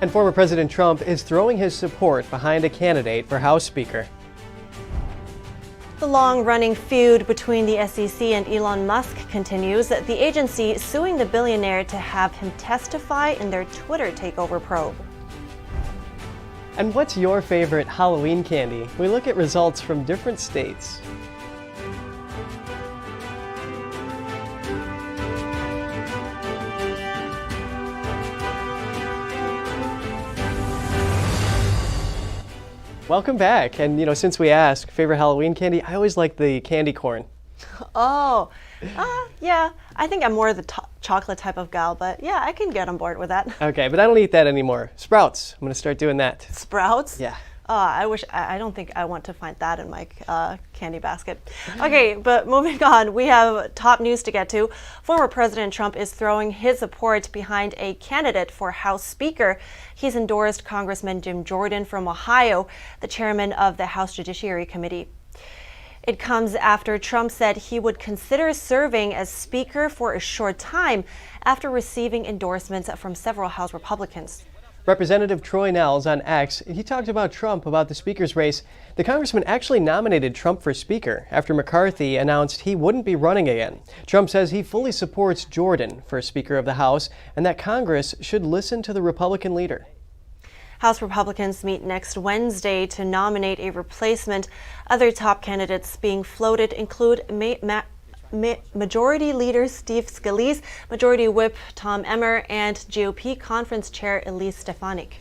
And former President Trump is throwing his support behind a candidate for House Speaker. The long-running feud between the SEC and Elon Musk continues, the agency suing the billionaire to have him testify in their Twitter takeover probe. And what's your favorite Halloween candy? We look at results from different states. Welcome back. And since we asked favorite Halloween candy, I always like the candy corn. Oh, yeah. I think I'm more the chocolate type of gal, but yeah, I can get on board with that. Okay, but I don't eat that anymore. Sprouts. I'm going to start doing that. Sprouts? Yeah. I don't think I want to find that in my candy basket. Okay, but moving on, we have top news to get to. Former President Trump is throwing his support behind a candidate for House Speaker. He's endorsed Congressman Jim Jordan from Ohio, the chairman of the House Judiciary Committee. It comes after Trump said he would consider serving as Speaker for a short time after receiving endorsements from several House Republicans. Representative Troy Nehls on X, he talked about Trump about the Speaker's race. The congressman actually nominated Trump for Speaker after McCarthy announced he wouldn't be running again. Trump says he fully supports Jordan for Speaker of the House and that Congress should listen to the Republican leader. House Republicans meet next Wednesday to nominate a replacement. Other top candidates being floated include Majority Leader Steve Scalise, Majority Whip Tom Emmer, and GOP Conference Chair Elise Stefanik.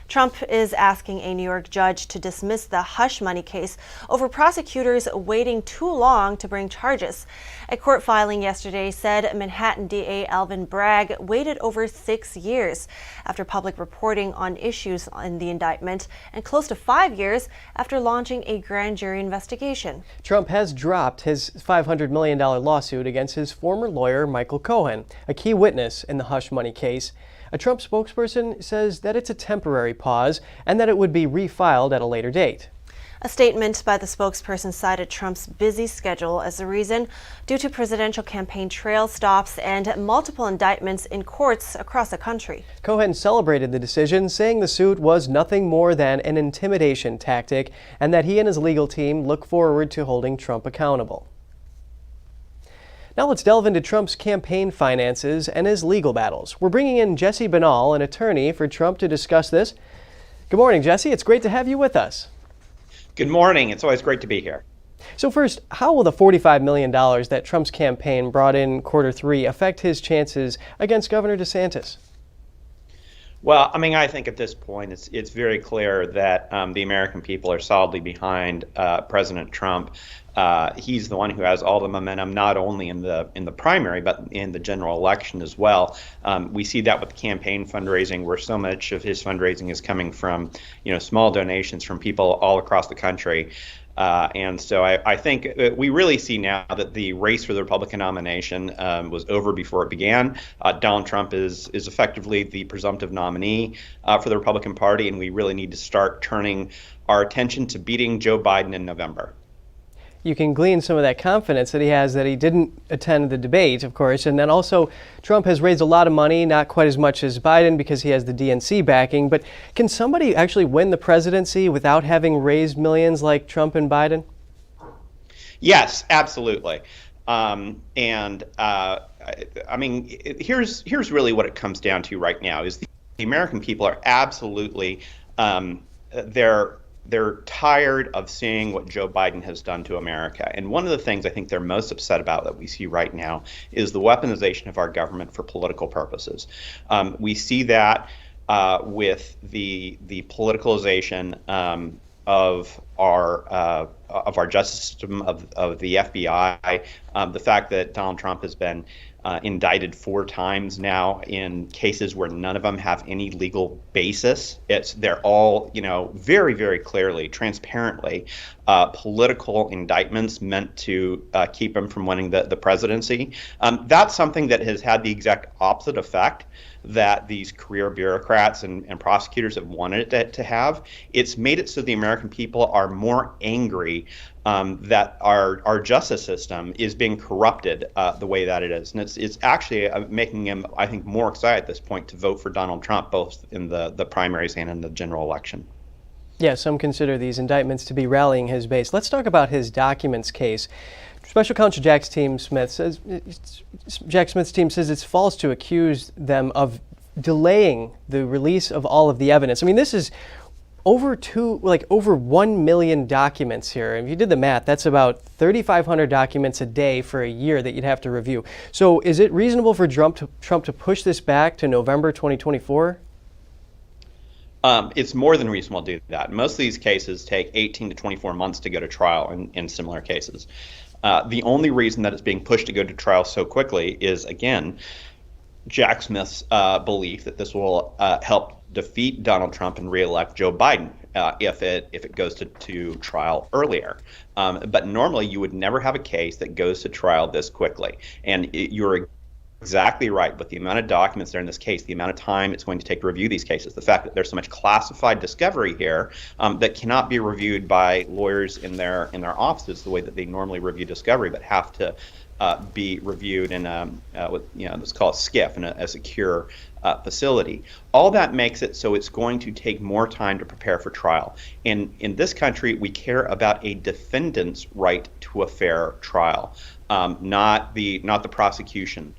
Trump is asking a New York judge to dismiss the hush money case over prosecutors waiting too long to bring charges. A court filing yesterday said Manhattan DA Alvin Bragg waited over 6 years after public reporting on issues in the indictment and close to 5 years after launching a grand jury investigation. Trump has dropped his $500 million lawsuit against his former lawyer Michael Cohen, a key witness in the hush money case. A Trump spokesperson says that it's a temporary pause and that it would be refiled at a later date. A statement by the spokesperson cited Trump's busy schedule as the reason, due to presidential campaign trail stops and multiple indictments in courts across the country. Cohen celebrated the decision, saying the suit was nothing more than an intimidation tactic and that he and his legal team look forward to holding Trump accountable. Now let's delve into Trump's campaign finances and his legal battles. We're bringing in Jesse Banal, an attorney for Trump, to discuss this. Good morning, Jesse. It's great to have you with us. Good morning. It's always great to be here. So first, how will the $45 million that Trump's campaign brought in Q3 affect his chances against Governor DeSantis? Well, I think at this point it's very clear that the American people are solidly behind President Trump. He's the one who has all the momentum, not only in the primary, but in the general election as well. We see that with campaign fundraising, where so much of his fundraising is coming from, small donations from people all across the country. And so I think we really see now that the race for the Republican nomination was over before it began. Donald Trump is effectively the presumptive nominee for the Republican Party, and we really need to start turning our attention to beating Joe Biden in November. You can glean some of that confidence that he has that he didn't attend the debate, of course. And then also, Trump has raised a lot of money, not quite as much as Biden because he has the DNC backing. But can somebody actually win the presidency without having raised millions like Trump and Biden? Yes, absolutely. Here's really what it comes down to right now is the American people are absolutely, they're tired of seeing what Joe Biden has done to America. And one of the things I think they're most upset about that we see right now is the weaponization of our government for political purposes. We see that with the politicalization of our justice system, of the FBI, the fact that Donald Trump has been indicted 4 times now in cases where none of them have any legal basis. They're all, very, very clearly, transparently, political indictments meant to keep him from winning the presidency. That's something that has had the exact opposite effect that these career bureaucrats and prosecutors have wanted it to have. It's made it so the American people are more angry that our justice system is being corrupted the way that it is. And it's actually making him, I think, more excited at this point to vote for Donald Trump, both in the primaries and in the general election. Yeah, some consider these indictments to be rallying his base. Let's talk about his documents case. Special Counsel Jack Smith's team says it's false to accuse them of delaying the release of all of the evidence. I mean, this is over 1 million documents here. If you did the math, that's about 3,500 documents a day for a year that you'd have to review. So is it reasonable for Trump to push this back to November 2024? It's more than reasonable to do that. Most of these cases take 18 to 24 months to go to trial in similar cases. The only reason that it's being pushed to go to trial so quickly is, again, Jack Smith's belief that this will help defeat Donald Trump and reelect Joe Biden if it goes to trial earlier. But normally you would never have a case that goes to trial this quickly. And you're exactly right with the amount of documents that are in this case, the amount of time it's going to take to review these cases, the fact that there's so much classified discovery here that cannot be reviewed by lawyers in their offices the way that they normally review discovery, but have to be reviewed in let's call it SCIF, in a secure facility. All that makes it so it's going to take more time to prepare for trial. And in this country, we care about a defendant's right to a fair trial, not the prosecution.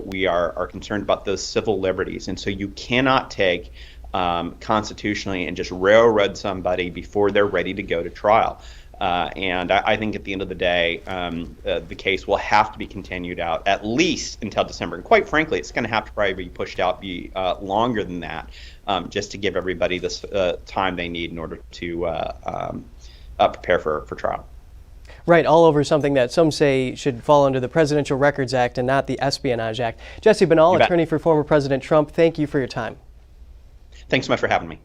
We are concerned about those civil liberties, and so you cannot take constitutionally and just railroad somebody before they're ready to go to trial. And I think at the end of the day, the case will have to be continued out at least until December. And quite frankly, it's going to have to probably be pushed out longer than that, just to give everybody this time they need in order to prepare for trial. Right, all over something that some say should fall under the Presidential Records Act and not the Espionage Act. Jesse Binnall, attorney for former President Trump, thank you for your time. Thanks so much for having me.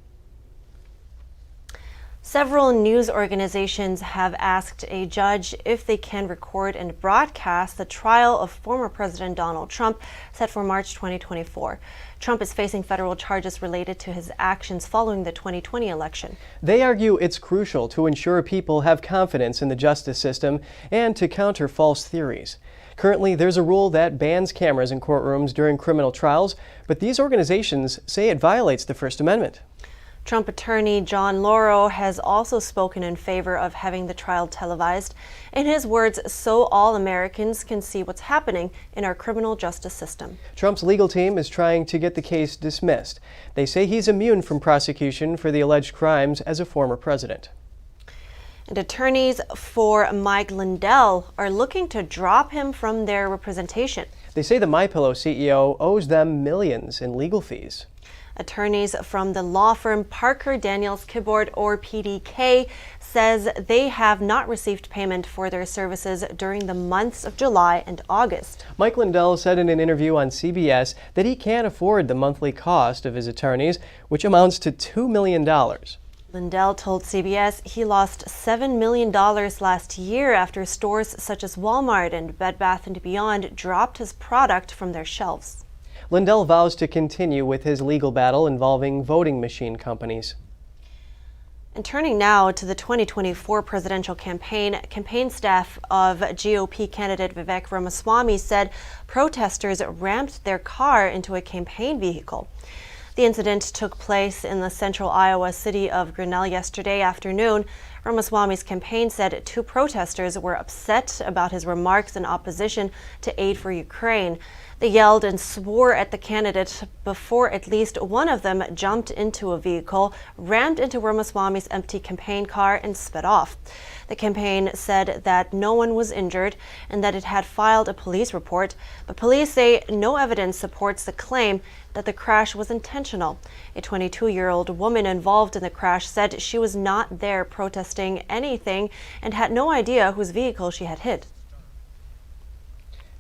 Several news organizations have asked a judge if they can record and broadcast the trial of former President Donald Trump set for March 2024. Trump is facing federal charges related to his actions following the 2020 election. They argue it's crucial to ensure people have confidence in the justice system and to counter false theories. Currently, there's a rule that bans cameras in courtrooms during criminal trials, but these organizations say it violates the First Amendment. Trump attorney John Lauro has also spoken in favor of having the trial televised. In his words, so all Americans can see what's happening in our criminal justice system. Trump's legal team is trying to get the case dismissed. They say he's immune from prosecution for the alleged crimes as a former president. And attorneys for Mike Lindell are looking to drop him from their representation. They say the MyPillow CEO owes them millions in legal fees. Attorneys from the law firm Parker Daniels Kibort, or PDK, says they have not received payment for their services during the months of July and August. Mike Lindell said in an interview on CBS that he can't afford the monthly cost of his attorneys, which amounts to $2 million. Lindell told CBS he lost $7 million last year after stores such as Walmart and Bed Bath & Beyond dropped his product from their shelves. Lindell vows to continue with his legal battle involving voting machine companies. And turning now to the 2024 presidential campaign staff of GOP candidate Vivek Ramaswamy said protesters rammed their car into a campaign vehicle. The incident took place in the central Iowa city of Grinnell yesterday afternoon. Ramaswamy's campaign said two protesters were upset about his remarks in opposition to aid for Ukraine. They yelled and swore at the candidate before at least one of them jumped into a vehicle, rammed into Ramaswamy's empty campaign car, and sped off. The campaign said that no one was injured and that it had filed a police report, but police say no evidence supports the claim that the crash was intentional. A 22-year-old woman involved in the crash said she was not there protesting anything and had no idea whose vehicle she had hit.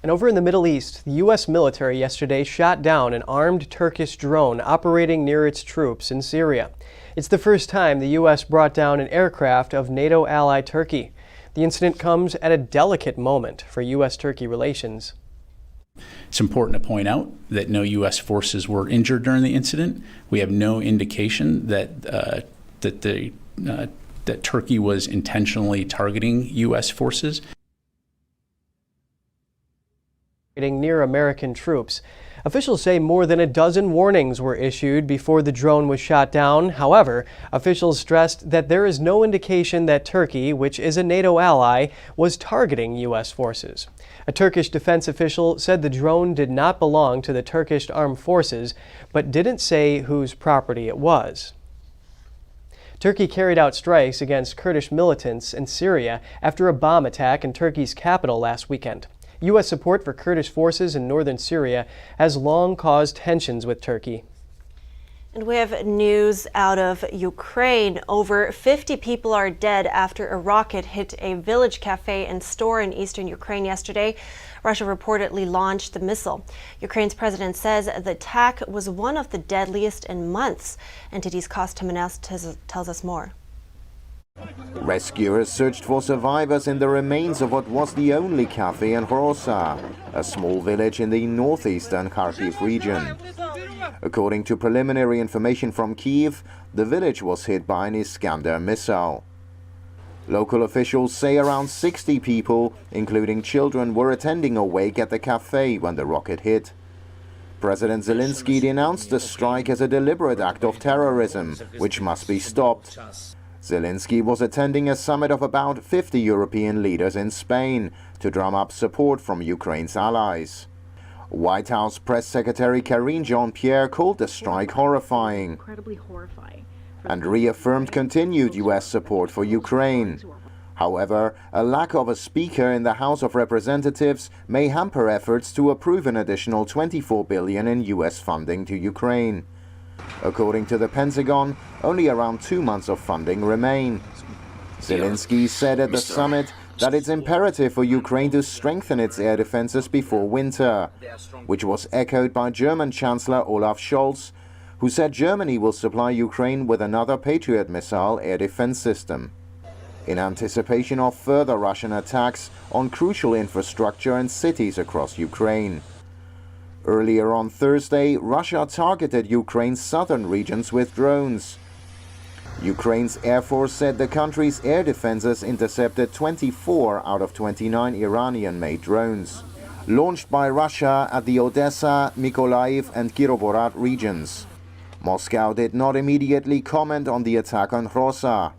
And over in the Middle East, the U.S. military yesterday shot down an armed Turkish drone operating near its troops in Syria. It's the first time the U.S. brought down an aircraft of NATO ally Turkey. The incident comes at a delicate moment for U.S.-Turkey relations. It's important to point out that no U.S. forces were injured during the incident. We have no indication that that Turkey was intentionally targeting U.S. forces. Near American troops. Officials say more than a dozen warnings were issued before the drone was shot down. However, officials stressed that there is no indication that Turkey, which is a NATO ally, was targeting U.S. forces. A Turkish defense official said the drone did not belong to the Turkish armed forces, but didn't say whose property it was. Turkey carried out strikes against Kurdish militants in Syria after a bomb attack in Turkey's capital last weekend. U.S. support for Kurdish forces in northern Syria has long caused tensions with Turkey. And we have news out of Ukraine. Over 50 people are dead after a rocket hit a village cafe and store in eastern Ukraine yesterday. Russia reportedly launched the missile. Ukraine's president says the attack was one of the deadliest in months. NTD's Kostas tells us more. Rescuers searched for survivors in the remains of what was the only cafe in Hrosa, a small village in the northeastern Kharkiv region. According to preliminary information from Kyiv, the village was hit by an Iskander missile. Local officials say around 60 people, including children, were attending a wake at the cafe when the rocket hit. President Zelensky denounced the strike as a deliberate act of terrorism, which must be stopped. Zelensky was attending a summit of about 50 European leaders in Spain to drum up support from Ukraine's allies. White House Press Secretary Karine Jean-Pierre called the strike horrifying and reaffirmed continued U.S. support for Ukraine. However, a lack of a speaker in the House of Representatives may hamper efforts to approve an additional $24 billion in U.S. funding to Ukraine. According to the Pentagon, only around 2 months of funding remain. Zelensky said at the summit that it's imperative for Ukraine to strengthen its air defenses before winter, which was echoed by German Chancellor Olaf Scholz, who said Germany will supply Ukraine with another Patriot missile air defense system, in anticipation of further Russian attacks on crucial infrastructure and cities across Ukraine. Earlier on Thursday, Russia targeted Ukraine's southern regions with drones. Ukraine's Air Force said the country's air defenses intercepted 24 out of 29 Iranian-made drones, launched by Russia at the Odessa, Mykolaiv and Kirovohrad regions. Moscow did not immediately comment on the attack on Hrosa.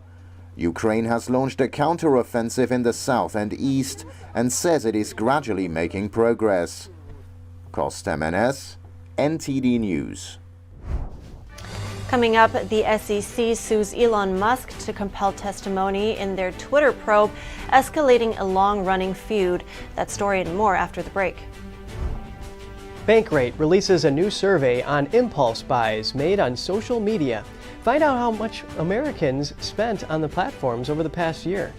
Ukraine has launched a counter-offensive in the south and east and says it is gradually making progress. Kostas, NTD News. Coming up, the SEC sues Elon Musk to compel testimony in their Twitter probe, escalating a long-running feud. That story and more after the break. Bankrate releases a new survey on impulse buys made on social media. Find out how much Americans spent on the platforms over the past year.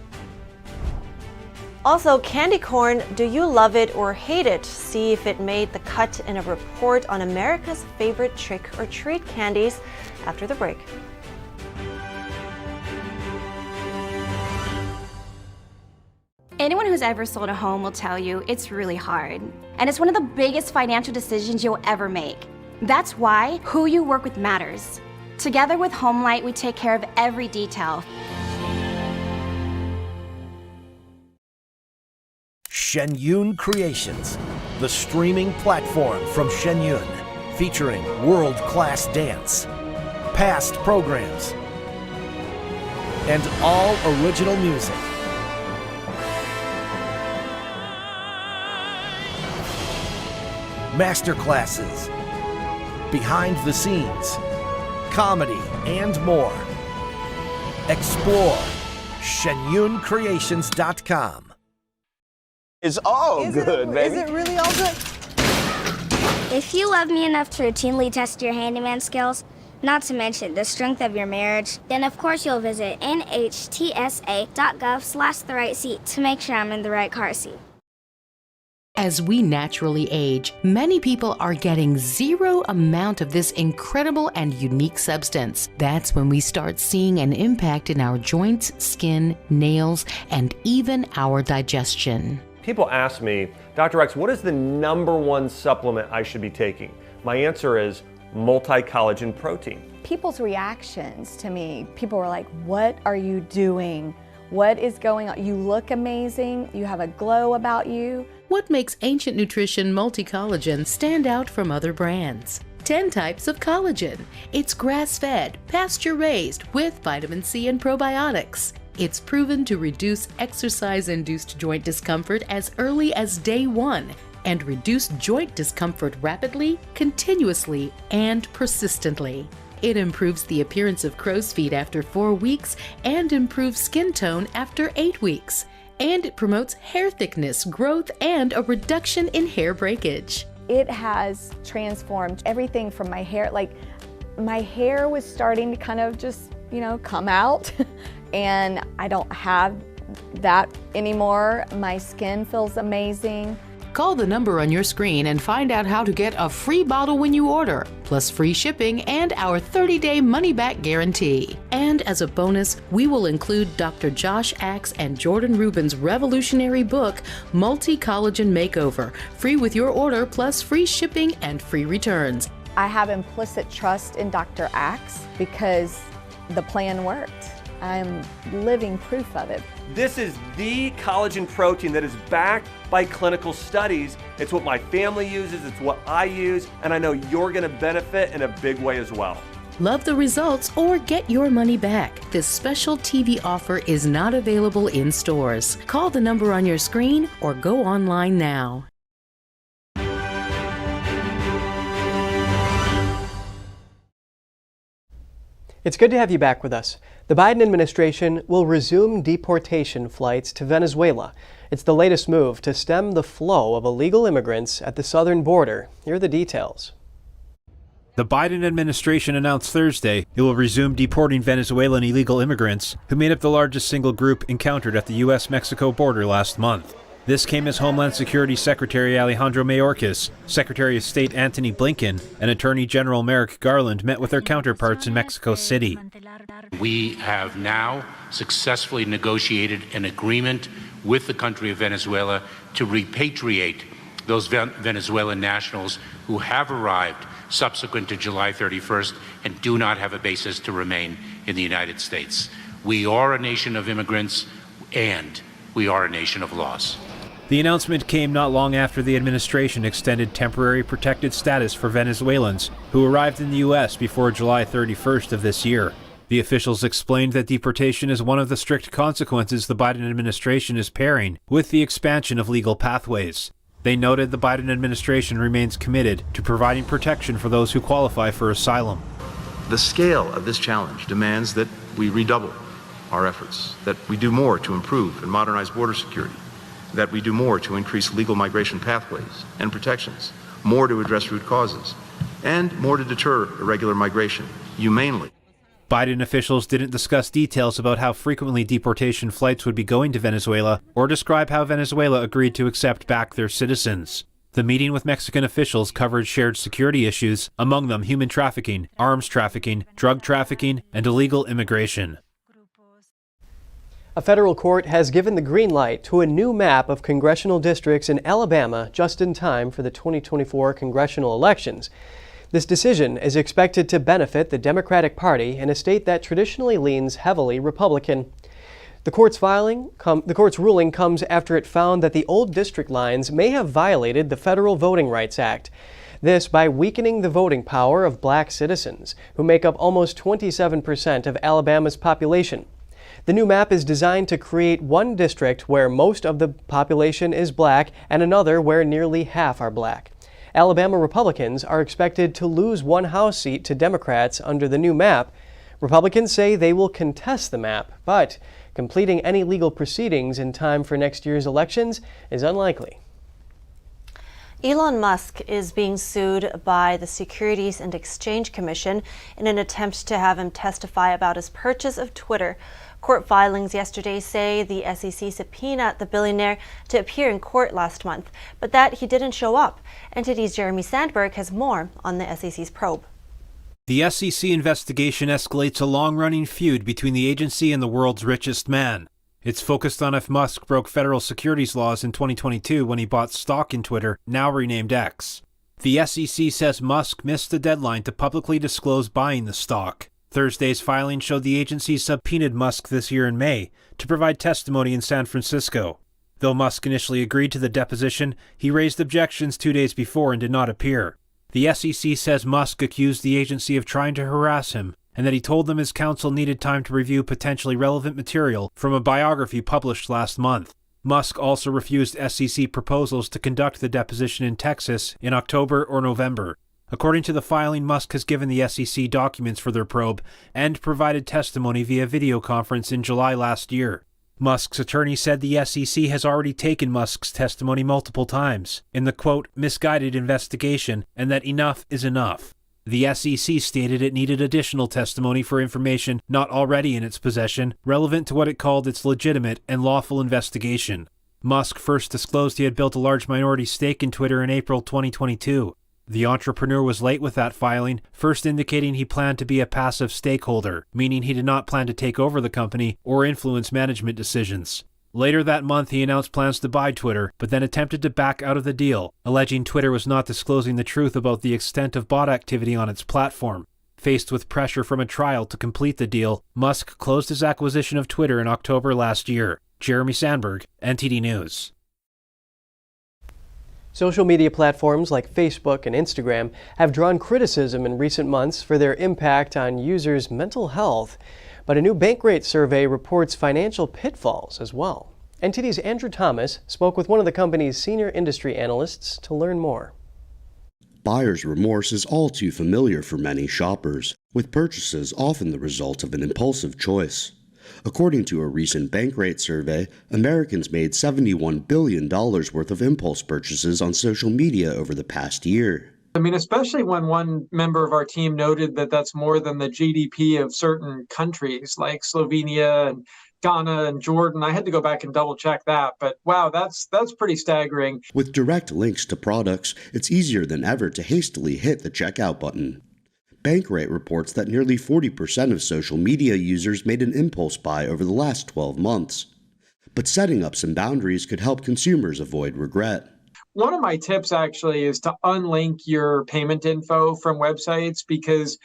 Also, candy corn, do you love it or hate it? See if it made the cut in a report on America's favorite trick-or-treat candies after the break. Anyone who's ever sold a home will tell you it's really hard. And it's one of the biggest financial decisions you'll ever make. That's why who you work with matters. Together with HomeLight, we take care of every detail. Shen Yun Creations, the streaming platform from Shen Yun, featuring world-class dance, past programs, and all original music. Masterclasses, behind the scenes, comedy, and more. Explore ShenYunCreations.com. It's all good, baby. Is it really all good? If you love me enough to routinely test your handyman skills, not to mention the strength of your marriage, then of course you'll visit nhtsa.gov/therightseat to make sure I'm in the right car seat. As we naturally age, many people are getting zero amount of this incredible and unique substance. That's when we start seeing an impact in our joints, skin, nails, and even our digestion. People ask me, Dr. X, what is the #1 supplement I should be taking? My answer is multi-collagen protein. People's reactions to me, people were like, what are you doing? What is going on? You look amazing. You have a glow about you. What makes Ancient Nutrition Multi-Collagen stand out from other brands? 10 types of collagen. It's grass-fed, pasture-raised with vitamin C and probiotics. It's proven to reduce exercise-induced joint discomfort as early as day 1 and reduce joint discomfort rapidly, continuously, and persistently. It improves the appearance of crow's feet after 4 weeks and improves skin tone after 8 weeks. And it promotes hair thickness, growth, and a reduction in hair breakage. It has transformed everything from my hair. Like, my hair was starting to kind of just, come out, and I don't have that anymore. My skin feels amazing. Call the number on your screen and find out how to get a free bottle when you order, plus free shipping and our 30-day money-back guarantee. And as a bonus, we will include Dr. Josh Axe and Jordan Rubin's revolutionary book, Multi-Collagen Makeover, free with your order, plus free shipping and free returns. I have implicit trust in Dr. Axe because the plan worked. I'm living proof of it. This is the collagen protein that is backed by clinical studies. It's what my family uses, it's what I use, and I know you're going to benefit in a big way as well. Love the results or get your money back. This special TV offer is not available in stores. Call the number on your screen or go online now. It's good to have you back with us. The Biden administration will resume deportation flights to Venezuela. It's the latest move to stem the flow of illegal immigrants at the southern border. Here are the details. The Biden administration announced Thursday it will resume deporting Venezuelan illegal immigrants who made up the largest single group encountered at the U.S.-Mexico border last month. This came as Homeland Security Secretary Alejandro Mayorkas, Secretary of State Antony Blinken, and Attorney General Merrick Garland met with their counterparts in Mexico City. We have now successfully negotiated an agreement with the country of Venezuela to repatriate those Venezuelan nationals who have arrived subsequent to July 31st and do not have a basis to remain in the United States. We are a nation of immigrants, and we are a nation of laws. The announcement came not long after the administration extended temporary protected status for Venezuelans who arrived in the U.S. before July 31st of this year. The officials explained that deportation is one of the strict consequences the Biden administration is pairing with the expansion of legal pathways. They noted the Biden administration remains committed to providing protection for those who qualify for asylum. The scale of this challenge demands that we redouble our efforts, that we do more to improve and modernize border security, that we do more to increase legal migration pathways and protections, more to address root causes, and more to deter irregular migration humanely. Biden officials didn't discuss details about how frequently deportation flights would be going to Venezuela or describe how Venezuela agreed to accept back their citizens. The meeting with Mexican officials covered shared security issues, among them human trafficking, arms trafficking, drug trafficking, and illegal immigration. A federal court has given the green light to a new map of congressional districts in Alabama just in time for the 2024 congressional elections. This decision is expected to benefit the Democratic Party in a state that traditionally leans heavily Republican. The court's ruling comes after it found that the old district lines may have violated the Federal Voting Rights Act. This by weakening the voting power of black citizens, who make up almost 27% of Alabama's population. The new map is designed to create one district where most of the population is black and another where nearly half are black. Alabama Republicans are expected to lose one House seat to Democrats under the new map. Republicans say they will contest the map, but completing any legal proceedings in time for next year's elections is unlikely. Elon Musk is being sued by the Securities and Exchange Commission in an attempt to have him testify about his purchase of Twitter. Court filings yesterday say the SEC subpoenaed the billionaire to appear in court last month, but that he didn't show up. NTD's Jeremy Sandberg has more on the SEC's probe. The SEC investigation escalates a long-running feud between the agency and the world's richest man. It's focused on if Musk broke federal securities laws in 2022 when he bought stock in Twitter, now renamed X. The SEC says Musk missed the deadline to publicly disclose buying the stock. Thursday's filing showed the agency subpoenaed Musk this year in May to provide testimony in San Francisco. Though Musk initially agreed to the deposition, he raised objections 2 days before and did not appear. The SEC says Musk accused the agency of trying to harass him, and that he told them his counsel needed time to review potentially relevant material from a biography published last month. Musk also refused SEC proposals to conduct the deposition in Texas in October or November. According to the filing, Musk has given the SEC documents for their probe and provided testimony via video conference in July last year. Musk's attorney said the SEC has already taken Musk's testimony multiple times in the, quote, misguided investigation, and that enough is enough. The SEC stated it needed additional testimony for information not already in its possession, relevant to what it called its legitimate and lawful investigation. Musk first disclosed he had built a large minority stake in Twitter in April 2022. The entrepreneur was late with that filing, first indicating he planned to be a passive stakeholder, meaning he did not plan to take over the company or influence management decisions. Later that month, he announced plans to buy Twitter, but then attempted to back out of the deal, alleging Twitter was not disclosing the truth about the extent of bot activity on its platform. Faced with pressure from a trial to complete the deal, Musk closed his acquisition of Twitter in October last year. Jeremy Sandberg, NTD News. Social media platforms like Facebook and Instagram have drawn criticism in recent months for their impact on users' mental health. But a new Bankrate survey reports financial pitfalls as well. NTD's Andrew Thomas spoke with one of the company's senior industry analysts to learn more. Buyer's remorse is all too familiar for many shoppers, with purchases often the result of an impulsive choice. According to a recent Bankrate survey, Americans made $71 billion worth of impulse purchases on social media over the past year. I mean, especially when one member of our team noted that that's more than the GDP of certain countries like Slovenia and Ghana and Jordan. I had to go back and double check that, but wow, that's pretty staggering. With direct links to products, it's easier than ever to hastily hit the checkout button. Bankrate reports that nearly 40% of social media users made an impulse buy over the last 12 months. But setting up some boundaries could help consumers avoid regret. One of my tips actually is to unlink your payment info from websites, because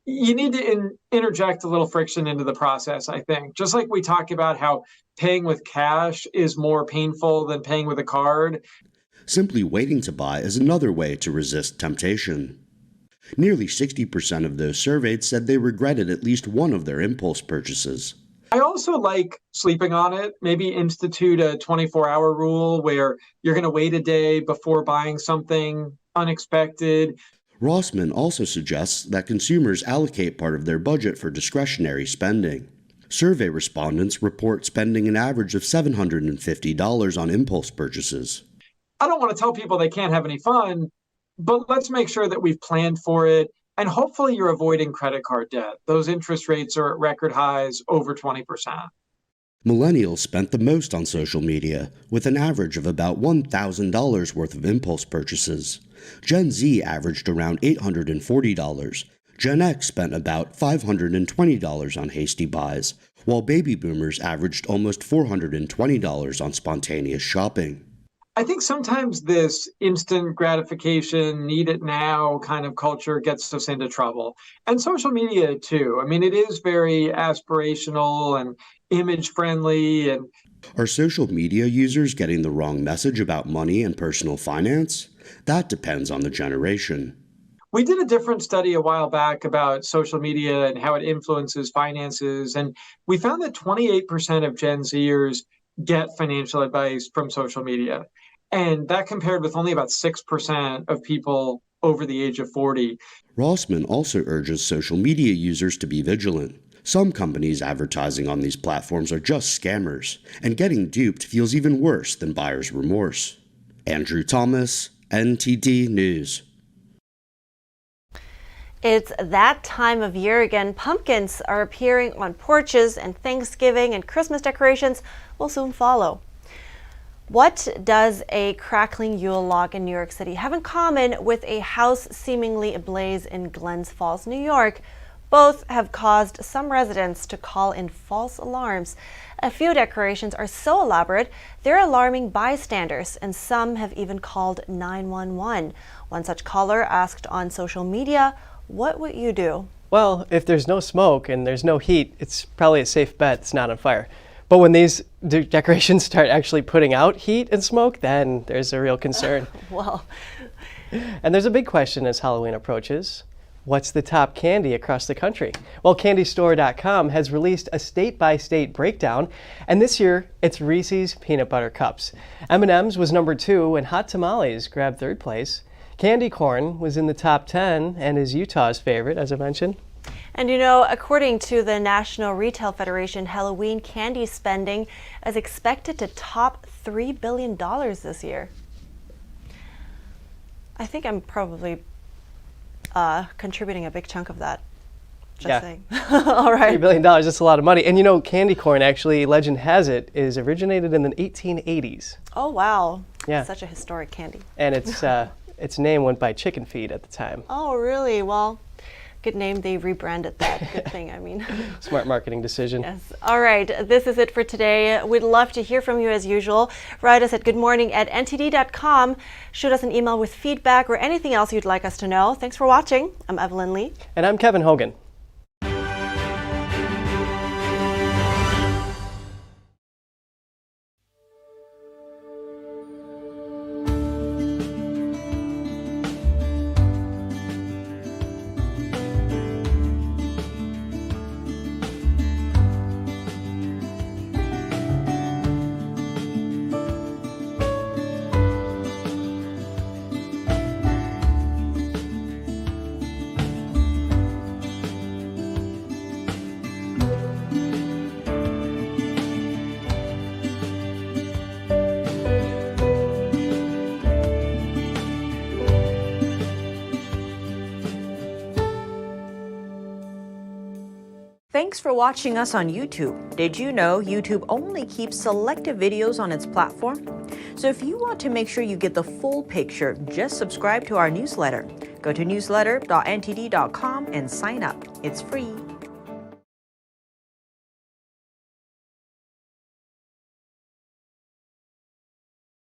you need to interject a little friction into the process, I think. Just like we talk about how paying with cash is more painful than paying with a card. Simply waiting to buy is another way to resist temptation. Nearly 60% of those surveyed said they regretted at least one of their impulse purchases. I also like sleeping on it, maybe institute a 24-hour rule where you're going to wait a day before buying something unexpected. Rossman also suggests that consumers allocate part of their budget for discretionary spending. Survey respondents report spending an average of $750 on impulse purchases. I don't want to tell people they can't have any fun, but let's make sure that we've planned for it. And hopefully you're avoiding credit card debt. Those interest rates are at record highs, over 20%. Millennials spent the most on social media, with an average of about $1,000 worth of impulse purchases. Gen Z averaged around $840. Gen X spent about $520 on hasty buys, while baby boomers averaged almost $420 on spontaneous shopping. I think sometimes this instant gratification, need it now kind of culture gets us into trouble. And social media too. I mean, it is very aspirational and image friendly. And are social media users getting the wrong message about money and personal finance? That depends on the generation. We did a different study a while back about social media and how it influences finances. And we found that 28% of Gen Zers get financial advice from social media. And that compared with only about 6% of people over the age of 40. Rossman also urges social media users to be vigilant. Some companies advertising on these platforms are just scammers, and getting duped feels even worse than buyer's remorse. Andrew Thomas, NTD News. It's that time of year again. Pumpkins are appearing on porches, and Thanksgiving and Christmas decorations will soon follow. What does a crackling Yule log in New York City have in common with a house seemingly ablaze in Glens Falls, New York? Both have caused some residents to call in false alarms. A few decorations are so elaborate, they're alarming bystanders, and some have even called 911. One such caller asked on social media, "What would you do?" Well, if there's no smoke and there's no heat, it's probably a safe bet it's not on fire. But when these decorations start actually putting out heat and smoke, then there's a real concern. Well. And there's a big question as Halloween approaches. What's the top candy across the country? Well, CandyStore.com has released a state-by-state breakdown, and this year it's Reese's Peanut Butter Cups. M&M's was number 2, and Hot Tamales grabbed 3rd place. Candy corn was in the top 10 and is Utah's favorite, as I mentioned. And you know, according to the National Retail Federation, Halloween candy spending is expected to top $3 billion this year. I think I'm probably contributing a big chunk of that. Just saying. All right. $3 billion, that's a lot of money. And you know, candy corn, actually, legend has it, is originated in the 1880s. Oh, wow. Yeah. Such a historic candy. And its name went by chicken feed at the time. Oh, really? Well, good name. They rebranded that. Good thing, I mean. Smart marketing decision. Yes. All right. This is it for today. We'd love to hear from you as usual. Write us at goodmorning@ntd.com. Shoot us an email with feedback or anything else you'd like us to know. Thanks for watching. I'm Evelyn Lee. And I'm Kevin Hogan. Thanks for watching us on YouTube. Did you know YouTube only keeps selective videos on its platform? So if you want to make sure you get the full picture, just subscribe to our newsletter. Go to newsletter.ntd.com and sign up. It's free.